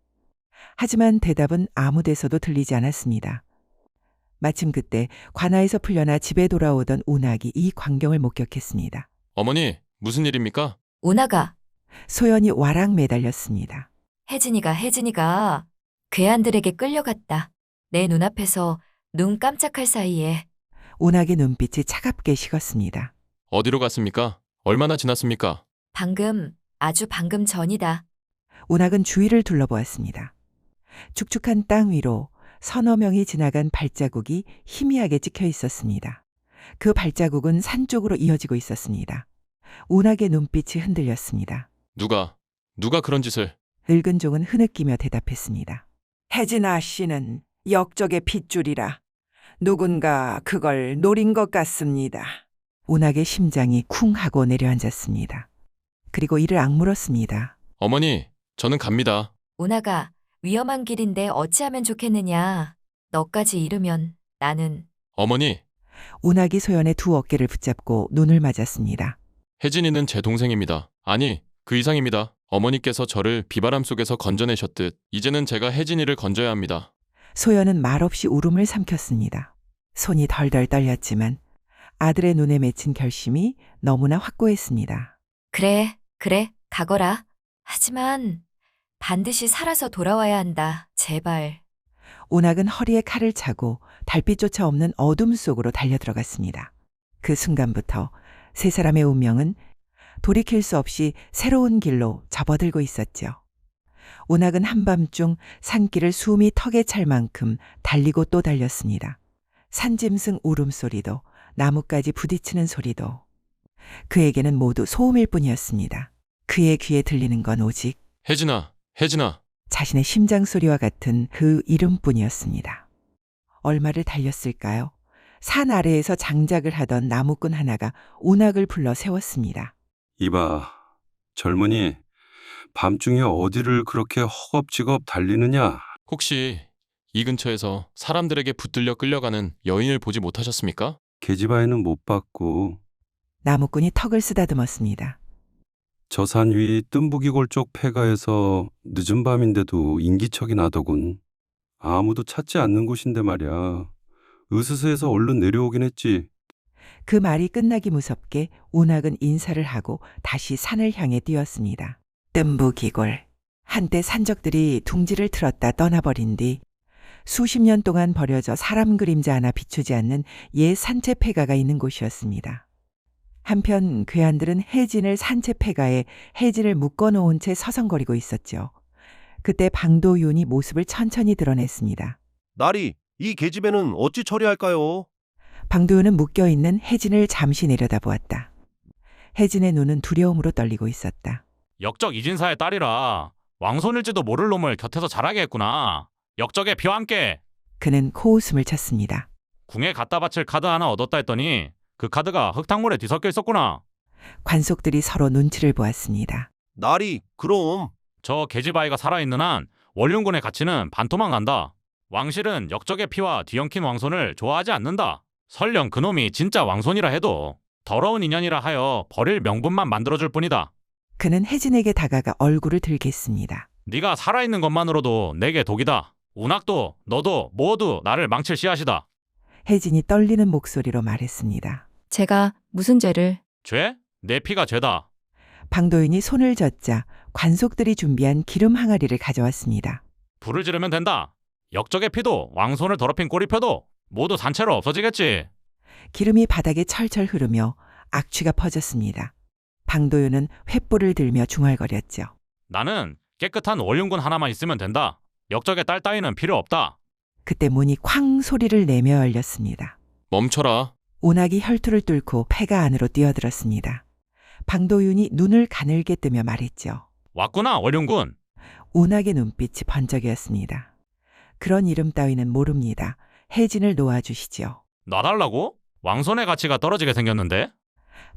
하지만 대답은 아무 데서도 들리지 않았습니다. 마침 그때 관아에서 풀려나 집에 돌아오던 운학이 이 광경을 목격했습니다. 어머니, 무슨 일입니까? 운하가, 소연이 와락 매달렸습니다. 혜진이가 괴한들에게 끌려갔다. 내 눈앞에서 눈 깜짝할 사이에. 운학의 눈빛이 차갑게 식었습니다. 어디로 갔습니까? 얼마나 지났습니까? 아주 방금 전이다. 운학은 주위를 둘러보았습니다. 축축한 땅 위로 서너 명이 지나간 발자국이 희미하게 찍혀 있었습니다. 그 발자국은 산 쪽으로 이어지고 있었습니다. 운학의 눈빛이 흔들렸습니다. 누가 그런 짓을? 늙은 종은 흐느끼며 대답했습니다. 혜진아 씨는 역적의 핏줄이라 누군가 그걸 노린 것 같습니다. 운학의 심장이 쿵 하고 내려앉았습니다. 그리고 이를 악물었습니다. 어머니, 저는 갑니다. 운하가, 위험한 길인데 어찌하면 좋겠느냐. 너까지 잃으면 나는. 어머니, 운학이 소연의 두 어깨를 붙잡고 눈을 맞았습니다. 혜진이는 제 동생입니다. 아니, 그 이상입니다. 어머니께서 저를 비바람 속에서 건져내셨듯 이제는 제가 혜진이를 건져야 합니다. 소연은 말없이 울음을 삼켰습니다. 손이 덜덜 떨렸지만 아들의 눈에 맺힌 결심이 너무나 확고했습니다. 그래, 가거라. 하지만 반드시 살아서 돌아와야 한다. 제발. 운학은 허리에 칼을 차고 달빛조차 없는 어둠 속으로 달려들어갔습니다. 그 순간부터 세 사람의 운명은 돌이킬 수 없이 새로운 길로 접어들고 있었죠. 운학은 한밤중 산길을 숨이 턱에 찰 만큼 달리고 또 달렸습니다. 산짐승 울음소리도 나뭇가지 부딪히는 소리도 그에게는 모두 소음일 뿐이었습니다. 그의 귀에 들리는 건 오직 혜진아. 자신의 심장 소리와 같은 그 이름뿐이었습니다. 얼마를 달렸을까요? 산 아래에서 장작을 하던 나무꾼 하나가 운학을 불러 세웠습니다. 이봐, 젊은이, 밤중에 어디를 그렇게 허겁지겁 달리느냐? 혹시 이 근처에서 사람들에게 붙들려 끌려가는 여인을 보지 못하셨습니까? 계집아이는 못 봤고 나무꾼이 턱을 쓰다듬었습니다. 저 산 위 뜸부기골 쪽 폐가에서 늦은 밤인데도 인기척이 나더군. 아무도 찾지 않는 곳인데 말이야. 으스스해서 얼른 내려오긴 했지. 그 말이 끝나기 무섭게 운학은 인사를 하고 다시 산을 향해 뛰었습니다. 뜸부기골. 한때 산적들이 둥지를 틀었다 떠나버린 뒤 수십 년 동안 버려져 사람 그림자 하나 비추지 않는 옛 산채 폐가가 있는 곳이었습니다. 한편 괴한들은 혜진을 산채 폐가에 혜진을 묶어놓은 채 서성거리고 있었죠. 그때 방도윤이 모습을 천천히 드러냈습니다. 나리, 이 계집애는 어찌 처리할까요? 방도윤은 묶여있는 혜진을 잠시 내려다보았다. 혜진의 눈은 두려움으로 떨리고 있었다. 역적 이진사의 딸이라 왕손일지도 모를 놈을 곁에서 자라게 했구나. 역적의 피와 함께. 그는 코웃음을 쳤습니다. 궁에 갖다 바칠 카드 하나 얻었다 했더니 그 카드가 흙탕물에 뒤섞여 있었구나. 관속들이 서로 눈치를 보았습니다. 나리, 그럼. 저 계집 아이가 살아있는 한 원륜군의 가치는 반토막 난다. 왕실은 역적의 피와 뒤엉킨 왕손을 좋아하지 않는다. 설령 그놈이 진짜 왕손이라 해도 더러운 인연이라 하여 버릴 명분만 만들어줄 뿐이다. 그는 혜진에게 다가가 얼굴을 들겠습니다. 네가 살아있는 것만으로도 내게 독이다. 운학도 너도 모두 나를 망칠 씨앗이다. 혜진이 떨리는 목소리로 말했습니다. 제가 무슨 죄를? 죄? 내 피가 죄다. 방도윤이 손을 젓자 관속들이 준비한 기름 항아리를 가져왔습니다. 불을 지르면 된다. 역적의 피도 왕손을 더럽힌 꼬리표도 모두 산채로 없어지겠지. 기름이 바닥에 철철 흐르며 악취가 퍼졌습니다. 방도윤은 횃불을 들며 중얼거렸죠. 나는 깨끗한 원륜군 하나만 있으면 된다. 역적의 딸 따위는 필요 없다. 그때 문이 쾅 소리를 내며 열렸습니다. 멈춰라. 운학이 혈투를 뚫고 폐가 안으로 뛰어들었습니다. 방도윤이 눈을 가늘게 뜨며 말했죠. 왔구나 원륜군. 운학의 눈빛이 번쩍이었습니다. 그런 이름 따위는 모릅니다. 혜진을 놓아주시죠. 놔달라고? 왕손의 가치가 떨어지게 생겼는데?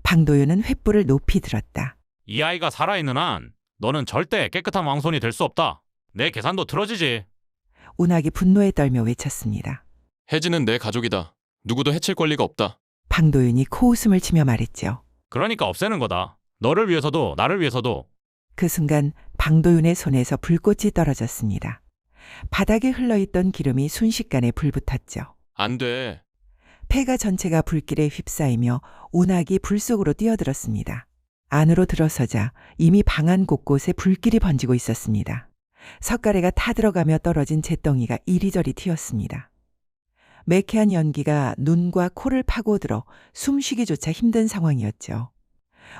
방도윤은 횃불을 높이 들었다. 이 아이가 살아있는 한 너는 절대 깨끗한 왕손이 될 수 없다. 내 계산도 틀어지지. 운학이 분노에 떨며 외쳤습니다. 혜진은 내 가족이다. 누구도 해칠 권리가 없다. 방도윤이 코웃음을 치며 말했죠. 그러니까 없애는 거다. 너를 위해서도 나를 위해서도. 그 순간 방도윤의 손에서 불꽃이 떨어졌습니다. 바닥에 흘러있던 기름이 순식간에 불붙었죠. 안 돼. 폐가 전체가 불길에 휩싸이며 운학이 불 속으로 뛰어들었습니다. 안으로 들어서자 이미 방 안 곳곳에 불길이 번지고 있었습니다. 석가래가 타들어가며 떨어진 잿덩이가 이리저리 튀었습니다. 매캐한 연기가 눈과 코를 파고들어 숨쉬기조차 힘든 상황이었죠.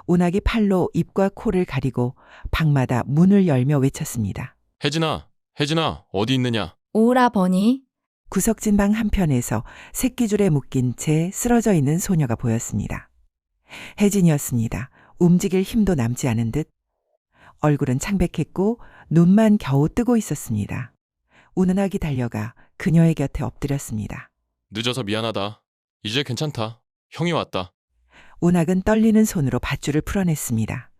운학이 팔로 입과 코를 가리고 방마다 문을 열며 외쳤습니다. 혜진아, 어디 있느냐? 오라버니. 구석진 방 한편에서 새끼줄에 묶인 채 쓰러져 있는 소녀가 보였습니다. 혜진이었습니다. 움직일 힘도 남지 않은 듯. 얼굴은 창백했고 눈만 겨우 뜨고 있었습니다. 운은하기 달려가 그녀의 곁에 엎드렸습니다. 늦어서 미안하다. 이제 괜찮다. 형이 왔다. 운학은 떨리는 손으로 밧줄을 풀어냈습니다.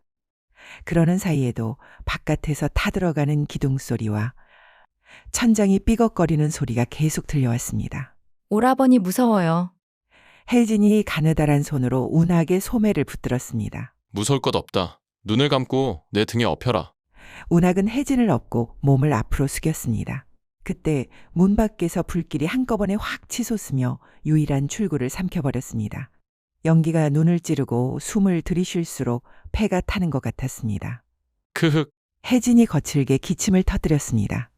그러는 사이에도 바깥에서 타들어가는 기둥 소리와 천장이 삐걱거리는 소리가 계속 들려왔습니다. 오라버니 무서워요. 혜진이 가느다란 손으로 운학의 소매를 붙들었습니다. 무서울 것 없다. 눈을 감고 내 등에 엎혀라. 운학은 혜진을 업고 몸을 앞으로 숙였습니다. 그때 문 밖에서 불길이 한꺼번에 확 치솟으며 유일한 출구를 삼켜버렸습니다. 연기가 눈을 찌르고 숨을 들이쉴수록 폐가 타는 것 같았습니다. 크흑. 혜진이 거칠게 기침을 터뜨렸습니다.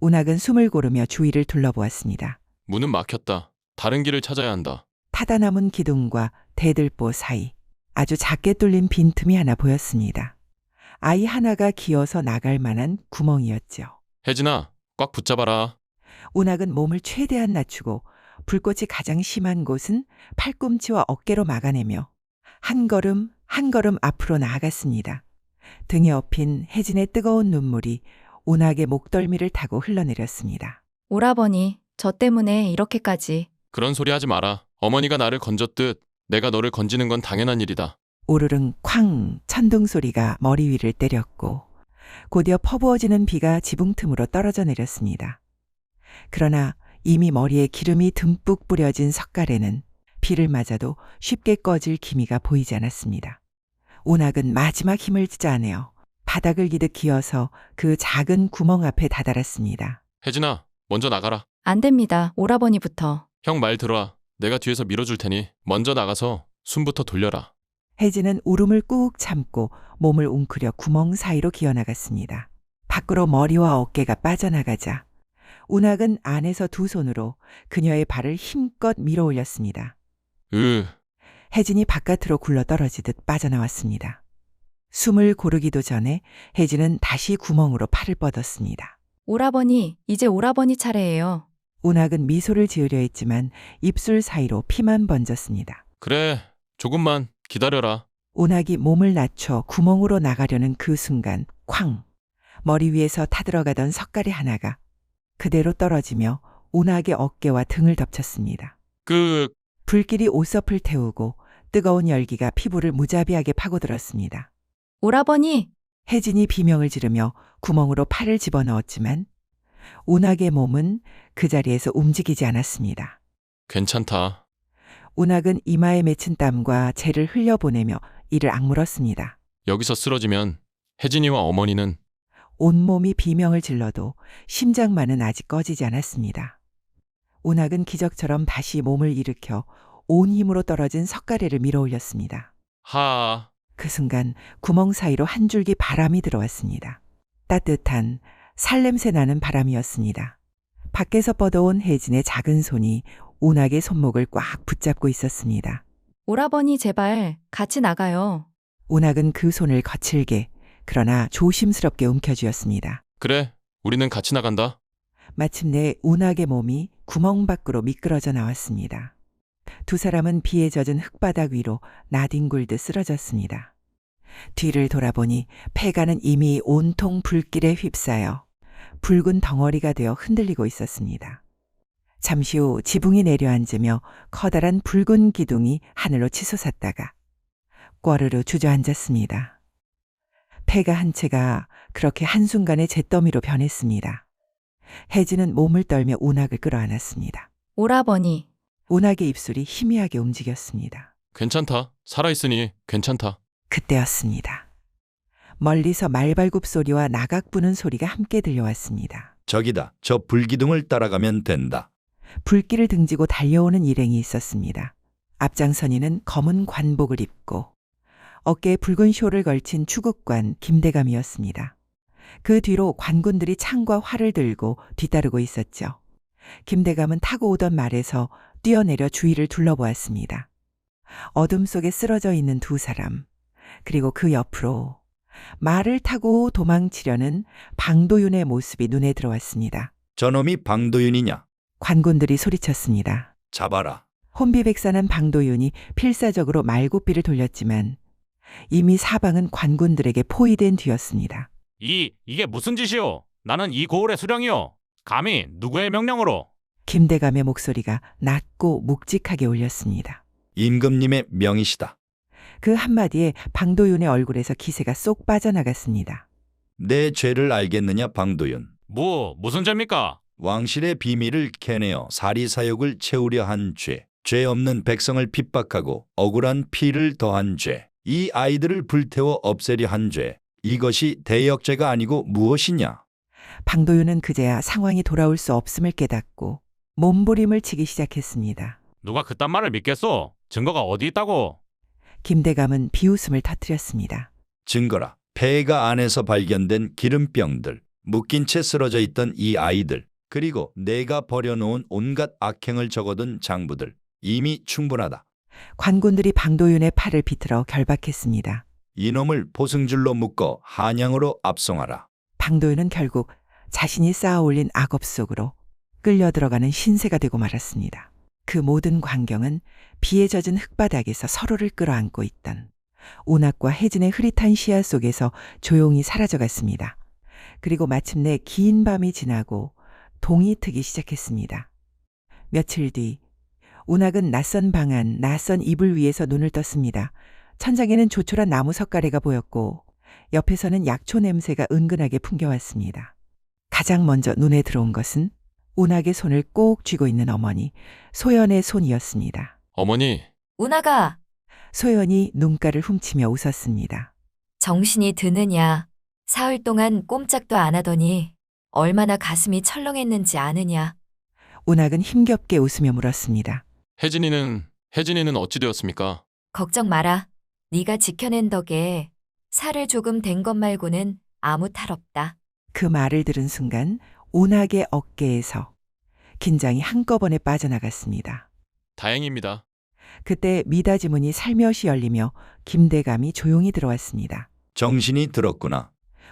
운학은 숨을 고르며 주위를 둘러보았습니다. 문은 막혔다. 다른 길을 찾아야 한다. 타다 남은 기둥과 대들보 사이 아주 작게 뚫린 빈틈이 하나 보였습니다. 아이 하나가 기어서 나갈 만한 구멍이었죠. 혜진아, 꽉 붙잡아라. 운학은 몸을 최대한 낮추고 불꽃이 가장 심한 곳은 팔꿈치와 어깨로 막아내며 한 걸음 한 걸음 앞으로 나아갔습니다. 등에 엎인 혜진의 뜨거운 눈물이 운학의 목덜미를 타고 흘러내렸습니다. 오라버니, 저 때문에 이렇게까지. 그런 소리 하지 마라. 어머니가 나를 건졌듯 내가 너를 건지는 건 당연한 일이다. 오르릉 쾅 천둥 소리가 머리 위를 때렸고 곧이어 퍼부어지는 비가 지붕 틈으로 떨어져 내렸습니다. 그러나 이미 머리에 기름이 듬뿍 뿌려진 석가래는 비를 맞아도 쉽게 꺼질 기미가 보이지 않았습니다. 운학은 마지막 힘을 짜내어 바닥을 기듯 기어서 그 작은 구멍 앞에 다다랐습니다. 혜진아, 먼저 나가라. 안 됩니다. 오라버니부터. 형 말 들어와. 내가 뒤에서 밀어줄 테니 먼저 나가서 숨부터 돌려라. 혜진은 울음을 꾹 참고 몸을 웅크려 구멍 사이로 기어나갔습니다. 밖으로 머리와 어깨가 빠져나가자 운학은 안에서 두 손으로 그녀의 발을 힘껏 밀어 올렸습니다. 혜진이 바깥으로 굴러 떨어지듯 빠져나왔습니다. 숨을 고르기도 전에 혜진은 다시 구멍으로 팔을 뻗었습니다. 오라버니, 이제 오라버니 차례예요. 운학은 미소를 지으려 했지만 입술 사이로 피만 번졌습니다. 그래, 조금만 기다려라. 운학이 몸을 낮춰 구멍으로 나가려는 그 순간 쾅! 머리 위에서 타들어가던 석가리 하나가 그대로 떨어지며 운학의 어깨와 등을 덮쳤습니다. 불길이 옷섭을 태우고 뜨거운 열기가 피부를 무자비하게 파고들었습니다. 오라버니! 혜진이 비명을 지르며 구멍으로 팔을 집어넣었지만 운학의 몸은 그 자리에서 움직이지 않았습니다. 괜찮다. 운학은 이마에 맺힌 땀과 재를 흘려보내며 이를 악물었습니다. 여기서 쓰러지면 혜진이와 어머니는 온몸이 비명을 질러도 심장만은 아직 꺼지지 않았습니다. 운학은 기적처럼 다시 몸을 일으켜 온 힘으로 떨어진 석가래를 밀어 올렸습니다. 그 순간 구멍 사이로 한 줄기 바람이 들어왔습니다. 따뜻한 살냄새 나는 바람이었습니다. 밖에서 뻗어온 혜진의 작은 손이 운학의 손목을 꽉 붙잡고 있었습니다. 오라버니 제발 같이 나가요. 운학은 그 손을 거칠게 그러나 조심스럽게 움켜쥐었습니다. 그래, 우리는 같이 나간다. 마침내 운학의 몸이 구멍 밖으로 미끄러져 나왔습니다. 두 사람은 비에 젖은 흙바닥 위로 나뒹굴듯 쓰러졌습니다. 뒤를 돌아보니 폐가는 이미 온통 불길에 휩싸여 붉은 덩어리가 되어 흔들리고 있었습니다. 잠시 후 지붕이 내려앉으며 커다란 붉은 기둥이 하늘로 치솟았다가 꽈르르 주저앉았습니다. 폐가 한 채가 그렇게 한순간에 잿더미로 변했습니다. 혜진은 몸을 떨며 운학을 끌어안았습니다. 오라버니. 운학의 입술이 희미하게 움직였습니다. 괜찮다. 살아있으니 괜찮다. 그때였습니다. 멀리서 말발굽 소리와 나각 부는 소리가 함께 들려왔습니다. 저기다. 저 불기둥을 따라가면 된다. 불길을 등지고 달려오는 일행이 있었습니다. 앞장선이는 검은 관복을 입고 어깨에 붉은 쇼를 걸친 추국관 김대감이었습니다. 그 뒤로 관군들이 창과 활을 들고 뒤따르고 있었죠. 김대감은 타고 오던 말에서 뛰어내려 주위를 둘러보았습니다. 어둠 속에 쓰러져 있는 두 사람, 그리고 그 옆으로 말을 타고 도망치려는 방도윤의 모습이 눈에 들어왔습니다. 저놈이 방도윤이냐? 관군들이 소리쳤습니다. 잡아라. 혼비백산한 방도윤이 필사적으로 말고삐를 돌렸지만 이미 사방은 관군들에게 포위된 뒤였습니다. 이게 무슨 짓이오? 나는 이 고을의 수령이오. 감히 누구의 명령으로? 김대감의 목소리가 낮고 묵직하게 울렸습니다. 임금님의 명이시다. 그 한마디에 방도윤의 얼굴에서 기세가 쏙 빠져나갔습니다. 내 죄를 알겠느냐, 방도윤? 무슨 죄입니까? 왕실의 비밀을 캐내어 사리사욕을 채우려 한 죄, 죄 없는 백성을 핍박하고 억울한 피를 더한 죄, 이 아이들을 불태워 없애려 한 죄, 이것이 대역죄가 아니고 무엇이냐? 방도윤은 그제야 상황이 돌아올 수 없음을 깨닫고 몸부림을 치기 시작했습니다. 누가 그딴 말을 믿겠소? 증거가 어디 있다고? 김대감은 비웃음을 터뜨렸습니다. 증거라. 폐가 안에서 발견된 기름병들, 묶인 채 쓰러져 있던 이 아이들, 그리고 내가 버려놓은 온갖 악행을 적어둔 장부들, 이미 충분하다. 관군들이 방도윤의 팔을 비틀어 결박했습니다. 이놈을 포승줄로 묶어 한양으로 압송하라. 방도윤은 결국 자신이 쌓아올린 악업 속으로 끌려 들어가는 신세가 되고 말았습니다. 그 모든 광경은 비에 젖은 흙바닥에서 서로를 끌어안고 있던 운학과 혜진의 흐릿한 시야 속에서 조용히 사라져갔습니다. 그리고 마침내 긴 밤이 지나고 동이 트기 시작했습니다. 며칠 뒤 운학은 낯선 방 안, 낯선 이불 위에서 눈을 떴습니다. 천장에는 조촐한 나무 석가래가 보였고 옆에서는 약초 냄새가 은근하게 풍겨왔습니다. 가장 먼저 눈에 들어온 것은 운학의 손을 꼭 쥐고 있는 어머니, 소연의 손이었습니다. 어머니. 운학아. 소연이 눈가를 훔치며 웃었습니다. 정신이 드느냐. 사흘 동안 꼼짝도 안 하더니 얼마나 가슴이 철렁했는지 아느냐. 운학은 힘겹게 웃으며 물었습니다. 혜진이는 어찌 되었습니까? 걱정 마라. 네가 지켜낸 덕에 살을 조금 댄 것 말고는 아무 탈 없다. 그 말을 들은 순간 운학의 어깨에서 긴장이 한꺼번에 빠져나갔습니다. 다행입니다. 그때 미닫이 문이 살며시 열리며 김대감이 조용히 들어왔습니다. 정신이 들었구나.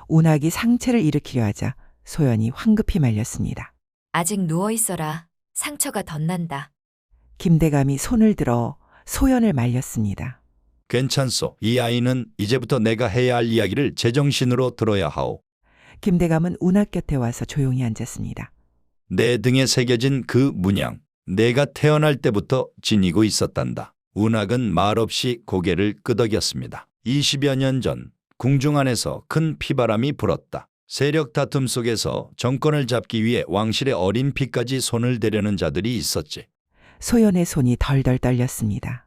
운학이 상체를 일으키려 하자 소연이 황급히 말렸습니다. 아직 누워 있어라. 상처가 덧난다. 김대감이 손을 들어 소연을 말렸습니다. 괜찮소. 이 아이는 이제부터 내가 해야 할 이야기를 제정신으로 들어야 하오. 김대감은 운학 곁에 와서 조용히 앉았습니다. 내 등에 새겨진 그 문양. 내가 태어날 때부터 지니고 있었단다. 운학은 말없이 고개를 끄덕였습니다. 20여 년 전 궁중 안에서 큰 피바람이 불었다. 세력 다툼 속에서 정권을 잡기 위해 왕실의 어린 피까지 손을 대려는 자들이 있었지. 소연의 손이 덜덜 떨렸습니다.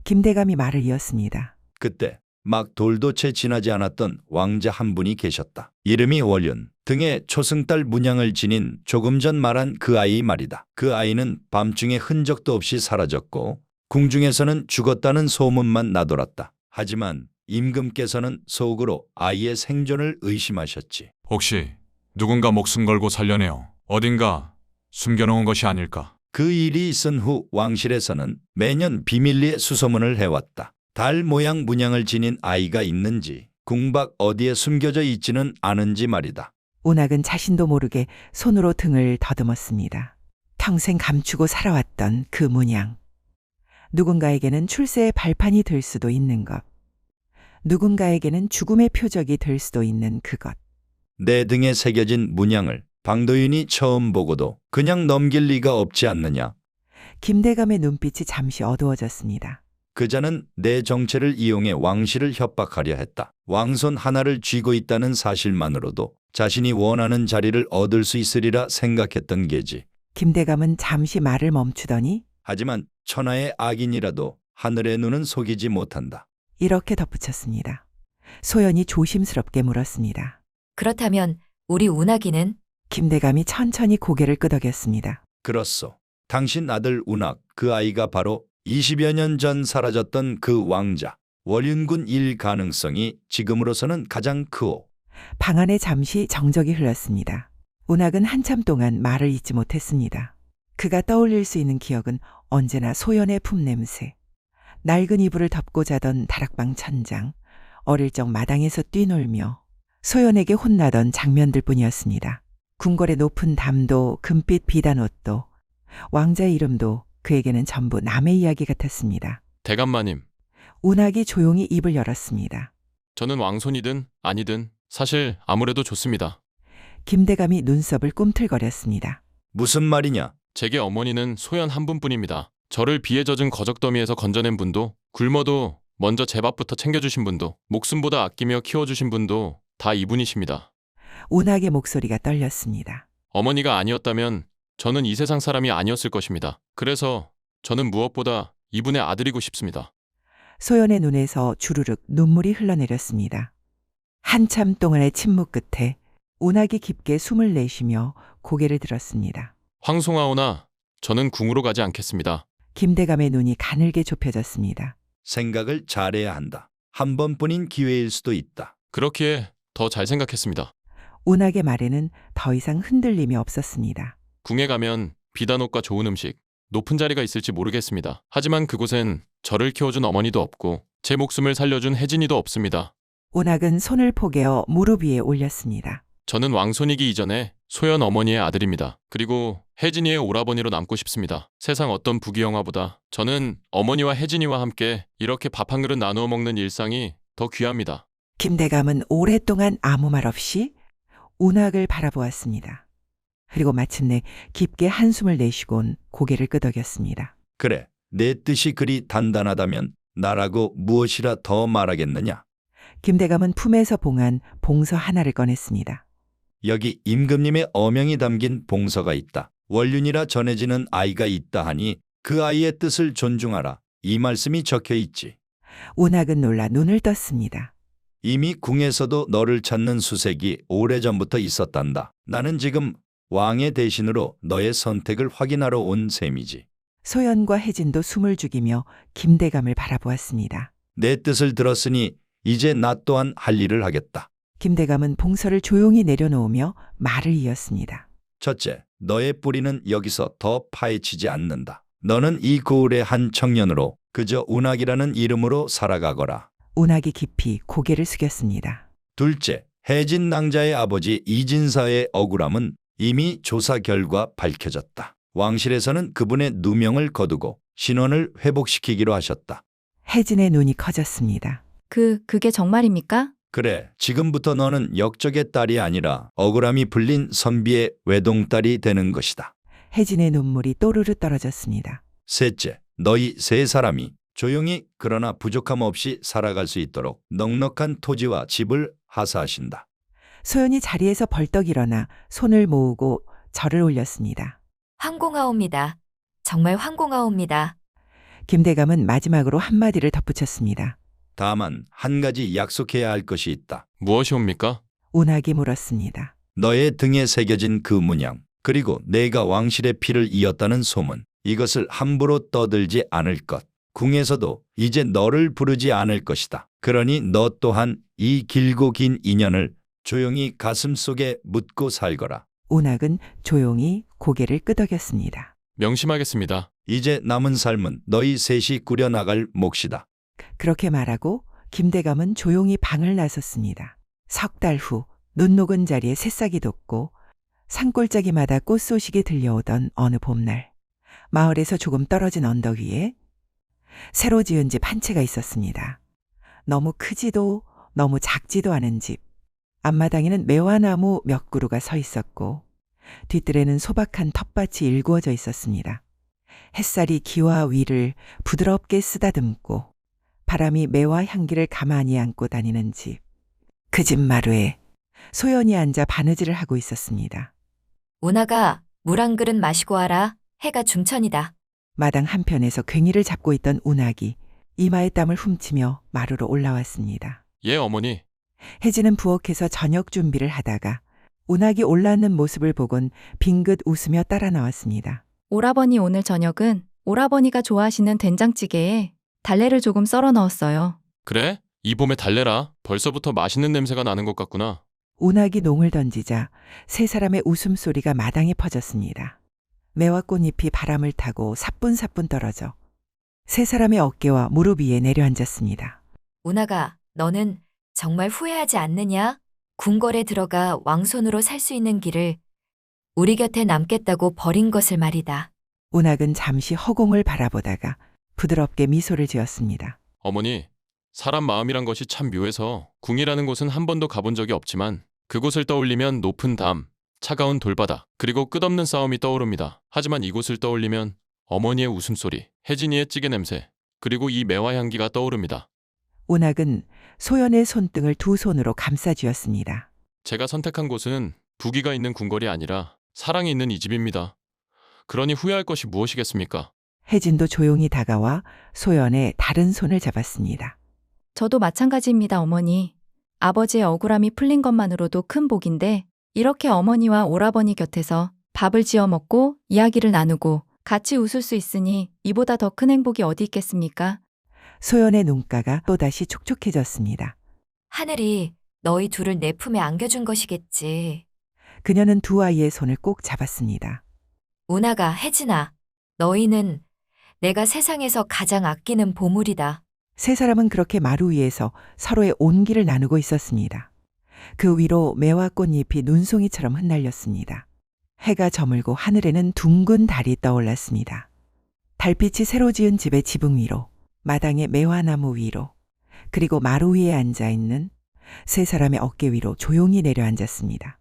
김대감이 말을 이었습니다. 그때 막 돌도 채 지나지 않았던 왕자 한 분이 계셨다. 이름이 월윤. 등에 초승달 문양을 지닌 조금 전 말한 그 아이 말이다. 그 아이는 밤중에 흔적도 없이 사라졌고 궁중에서는 죽었다는 소문만 나돌았다. 하지만 임금께서는 속으로 아이의 생존을 의심하셨지. 혹시 누군가 목숨 걸고 살려내어 어딘가 숨겨놓은 것이 아닐까? 그 일이 있은 후 왕실에서는 매년 비밀리에 수소문을 해왔다. 달 모양 문양을 지닌 아이가 있는지 궁밖 어디에 숨겨져 있지는 않은지 말이다. 운학은 자신도 모르게 손으로 등을 더듬었습니다. 평생 감추고 살아왔던 그 문양. 누군가에게는 출세의 발판이 될 수도 있는 것. 누군가에게는 죽음의 표적이 될 수도 있는 그것. 내 등에 새겨진 문양을 방도윤이 처음 보고도 그냥 넘길 리가 없지 않느냐. 김대감의 눈빛이 잠시 어두워졌습니다. 그자는 내 정체를 이용해 왕실을 협박하려 했다. 왕손 하나를 쥐고 있다는 사실만으로도 자신이 원하는 자리를 얻을 수 있으리라 생각했던 게지. 김대감은 잠시 말을 멈추더니 하지만 천하의 악인이라도 하늘의 눈은 속이지 못한다. 이렇게 덧붙였습니다. 소연이 조심스럽게 물었습니다. 그렇다면 우리 운학이는? 김대감이 천천히 고개를 끄덕였습니다. 그렇소. 당신 아들 운학, 그 아이가 바로 20여 년 전 사라졌던 그 왕자, 월윤군 일 가능성이 지금으로서는 가장 크오. 방 안에 잠시 정적이 흘렀습니다. 운학은 한참 동안 말을 잇지 못했습니다. 그가 떠올릴 수 있는 기억은 언제나 소연의 품냄새, 낡은 이불을 덮고 자던 다락방 천장, 어릴 적 마당에서 뛰놀며 소연에게 혼나던 장면들 뿐이었습니다. 궁궐의 높은 담도, 금빛 비단 옷도, 왕자의 이름도 그에게는 전부 남의 이야기 같았습니다. 대감마님, 운학이 조용히 입을 열었습니다. 저는 왕손이든 아니든 사실 아무래도 좋습니다. 김대감이 눈썹을 꿈틀거렸습니다. 무슨 말이냐? 제게 어머니는 소연 한 분뿐입니다. 저를 비에 젖은 거적더미에서 건져낸 분도, 굶어도 먼저 제 밥부터 챙겨주신 분도, 목숨보다 아끼며 키워주신 분도 다 이분이십니다. 운학의 목소리가 떨렸습니다. 어머니가 아니었다면 저는 이 세상 사람이 아니었을 것입니다. 그래서 저는 무엇보다 이분의 아들이고 싶습니다. 소연의 눈에서 주르륵 눈물이 흘러내렸습니다. 한참 동안의 침묵 끝에 운학이 깊게 숨을 내쉬며 고개를 들었습니다. 황송하오나 저는 궁으로 가지 않겠습니다. 김대감의 눈이 가늘게 좁혀졌습니다. 생각을 잘해야 한다. 한 번뿐인 기회일 수도 있다. 그렇기에 더 잘 생각했습니다. 운학의 말에는 더 이상 흔들림이 없었습니다. 궁에 가면 비단옷과 좋은 음식, 높은 자리가 있을지 모르겠습니다. 하지만 그곳엔 저를 키워준 어머니도 없고 제 목숨을 살려준 혜진이도 없습니다. 운학은 손을 포개어 무릎 위에 올렸습니다. 저는 왕손이기 이전에 소연 어머니의 아들입니다. 그리고 혜진이의 오라버니로 남고 싶습니다. 세상 어떤 부귀영화보다 저는 어머니와 혜진이와 함께 이렇게 밥 한 그릇 나누어 먹는 일상이 더 귀합니다. 김대감은 오랫동안 아무 말 없이 운학을 바라보았습니다. 그리고 마침내 깊게 한숨을 내쉬곤 고개를 끄덕였습니다. 그래, 내 뜻이 그리 단단하다면 나라고 무엇이라 더 말하겠느냐? 김대감은 품에서 봉한 봉서 하나를 꺼냈습니다. 여기 임금님의 어명이 담긴 봉서가 있다. 월윤이라 전해지는 아이가 있다 하니 그 아이의 뜻을 존중하라. 이 말씀이 적혀 있지. 운학은 놀라 눈을 떴습니다. 이미 궁에서도 너를 찾는 수색이 오래전부터 있었단다. 나는 지금 왕의 대신으로 너의 선택을 확인하러 온 셈이지. 소연과 혜진도 숨을 죽이며 김대감을 바라보았습니다. 내 뜻을 들었으니 이제 나 또한 할 일을 하겠다. 김대감은 봉서를 조용히 내려놓으며 말을 이었습니다. 첫째, 너의 뿌리는 여기서 더 파헤치지 않는다. 너는 이 고을의 한 청년으로 그저 운학이라는 이름으로 살아가거라. 운학이 깊이 고개를 숙였습니다. 둘째, 혜진 낭자의 아버지 이진사의 억울함은 이미 조사 결과 밝혀졌다. 왕실에서는 그분의 누명을 거두고 신원을 회복시키기로 하셨다. 혜진의 눈이 커졌습니다. 그게 정말입니까? 그래, 지금부터 너는 역적의 딸이 아니라 억울함이 풀린 선비의 외동딸이 되는 것이다. 혜진의 눈물이 또르르 떨어졌습니다. 셋째, 너희 세 사람이 조용히 그러나 부족함 없이 살아갈 수 있도록 넉넉한 토지와 집을 하사하신다. 소연이 자리에서 벌떡 일어나 손을 모으고 절을 올렸습니다. 황공하옵니다. 정말 황공하옵니다. 김대감은 마지막으로 한마디를 덧붙였습니다. 다만 한 가지 약속해야 할 것이 있다. 무엇이옵니까? 운학이 물었습니다. 너의 등에 새겨진 그 문양, 그리고 내가 왕실의 피를 이었다는 소문, 이것을 함부로 떠들지 않을 것. 궁에서도 이제 너를 부르지 않을 것이다. 그러니 너 또한 이 길고 긴 인연을 조용히 가슴속에 묻고 살거라. 운학은 조용히 고개를 끄덕였습니다. 명심하겠습니다. 이제 남은 삶은 너희 셋이 꾸려나갈 몫이다. 그렇게 말하고 김대감은 조용히 방을 나섰습니다. 석 달 후 눈 녹은 자리에 새싹이 돋고 산골짜기마다 꽃소식이 들려오던 어느 봄날, 마을에서 조금 떨어진 언덕 위에 새로 지은 집 한 채가 있었습니다. 너무 크지도 너무 작지도 않은 집. 앞마당에는 매화나무 몇 그루가 서 있었고 뒷뜰에는 소박한 텃밭이 일구어져 있었습니다. 햇살이 기와 위를 부드럽게 쓰다듬고 바람이 매화 향기를 가만히 안고 다니는 집. 그 집 마루에 소연이 앉아 바느질을 하고 있었습니다. 운하가 물 한 그릇 마시고 와라. 해가 중천이다. 마당 한편에서 괭이를 잡고 있던 운학이 이마에 땀을 훔치며 마루로 올라왔습니다. 예, 어머니. 혜진은 부엌에서 저녁 준비를 하다가 운학이 올라앉는 모습을 보곤 빙긋 웃으며 따라 나왔습니다. 오라버니 오늘 저녁은 오라버니가 좋아하시는 된장찌개에 달래를 조금 썰어 넣었어요. 그래? 이 봄에 달래라. 벌써부터 맛있는 냄새가 나는 것 같구나. 운학이 농을 던지자 세 사람의 웃음소리가 마당에 퍼졌습니다. 매화꽃잎이 바람을 타고 사뿐사뿐 떨어져 세 사람의 어깨와 무릎 위에 내려앉았습니다. 운하가 너는 정말 후회하지 않느냐? 궁궐에 들어가 왕손으로 살 수 있는 길을 우리 곁에 남겠다고 버린 것을 말이다. 운학은 잠시 허공을 바라보다가 부드럽게 미소를 지었습니다. 어머니, 사람 마음이란 것이 참 묘해서 궁이라는 곳은 한 번도 가본 적이 없지만 그곳을 떠올리면 높은 담, 차가운 돌바닥, 그리고 끝없는 싸움이 떠오릅니다. 하지만 이곳을 떠올리면 어머니의 웃음소리, 혜진이의 찌개 냄새, 그리고 이 매화 향기가 떠오릅니다. 운학은 소연의 손등을 두 손으로 감싸 쥐었습니다. 제가 선택한 곳은 부귀가 있는 궁궐이 아니라 사랑이 있는 이 집입니다. 그러니 후회할 것이 무엇이겠습니까? 혜진도 조용히 다가와 소연의 다른 손을 잡았습니다. 저도 마찬가지입니다, 어머니. 아버지의 억울함이 풀린 것만으로도 큰 복인데 이렇게 어머니와 오라버니 곁에서 밥을 지어 먹고 이야기를 나누고 같이 웃을 수 있으니 이보다 더 큰 행복이 어디 있겠습니까? 소연의 눈가가 또다시 촉촉해졌습니다. 하늘이 너희 둘을 내 품에 안겨준 것이겠지. 그녀는 두 아이의 손을 꼭 잡았습니다. 운하가, 혜진아, 너희는 내가 세상에서 가장 아끼는 보물이다. 세 사람은 그렇게 마루 위에서 서로의 온기를 나누고 있었습니다. 그 위로 매화꽃잎이 눈송이처럼 흩날렸습니다. 해가 저물고 하늘에는 둥근 달이 떠올랐습니다. 달빛이 새로 지은 집의 지붕 위로, 마당의 매화나무 위로, 그리고 마루 위에 앉아있는 세 사람의 어깨 위로 조용히 내려앉았습니다.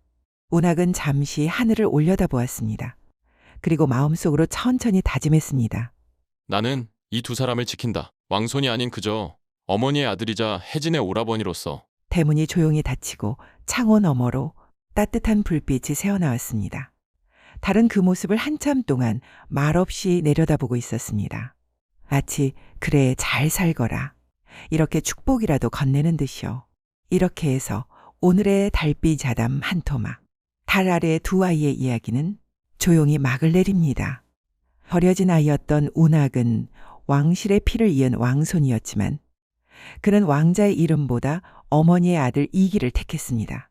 운학은 잠시 하늘을 올려다보았습니다. 그리고 마음속으로 천천히 다짐했습니다. 나는 이 두 사람을 지킨다. 왕손이 아닌 그저 어머니의 아들이자 혜진의 오라버니로서. 대문이 조용히 닫히고 창호 너머로 따뜻한 불빛이 새어나왔습니다. 달은 그 모습을 한참 동안 말없이 내려다보고 있었습니다. 마치 그래 잘 살거라. 이렇게 축복이라도 건네는 듯이요. 이렇게 해서 오늘의 달빛 자담 한 토막. 달 아래 두 아이의 이야기는 조용히 막을 내립니다. 버려진 아이였던 운학은 왕실의 피를 이은 왕손이었지만 그는 왕자의 이름보다 어머니의 아들 이기를 택했습니다.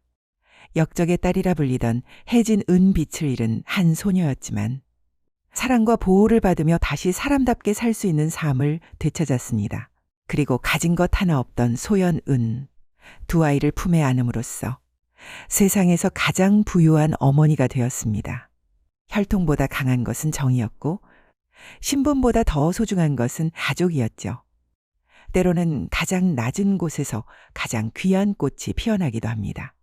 역적의 딸이라 불리던 혜진 은빛을 잃은 한 소녀였지만 사랑과 보호를 받으며 다시 사람답게 살 수 있는 삶을 되찾았습니다. 그리고 가진 것 하나 없던 소연은 두 아이를 품에 안음으로써 세상에서 가장 부유한 어머니가 되었습니다. 혈통보다 강한 것은 정이었고 신분보다 더 소중한 것은 가족이었죠. 때로는 가장 낮은 곳에서 가장 귀한 꽃이 피어나기도 합니다.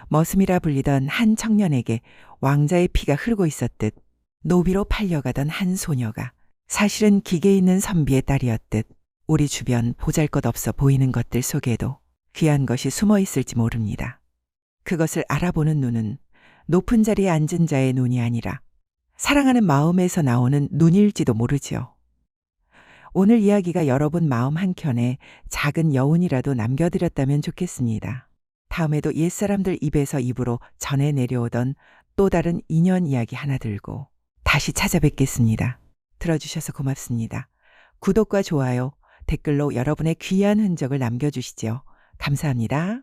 머슴이라 불리던 한 청년에게 왕자의 피가 흐르고 있었듯 노비로 팔려가던 한 소녀가 사실은 기계 있는 선비의 딸이었듯 우리 주변 보잘것없어 보이는 것들 속에도 귀한 것이 숨어 있을지 모릅니다. 그것을 알아보는 눈은 높은 자리에 앉은 자의 눈이 아니라 사랑하는 마음에서 나오는 눈일지도 모르지요. 오늘 이야기가 여러분 마음 한켠에 작은 여운이라도 남겨드렸다면 좋겠습니다. 다음에도 옛사람들 입에서 입으로 전해 내려오던 또 다른 인연 이야기 하나 들고 다시 찾아뵙겠습니다. 들어주셔서 고맙습니다. 구독과 좋아요, 댓글로 여러분의 귀한 흔적을 남겨주시죠. 감사합니다.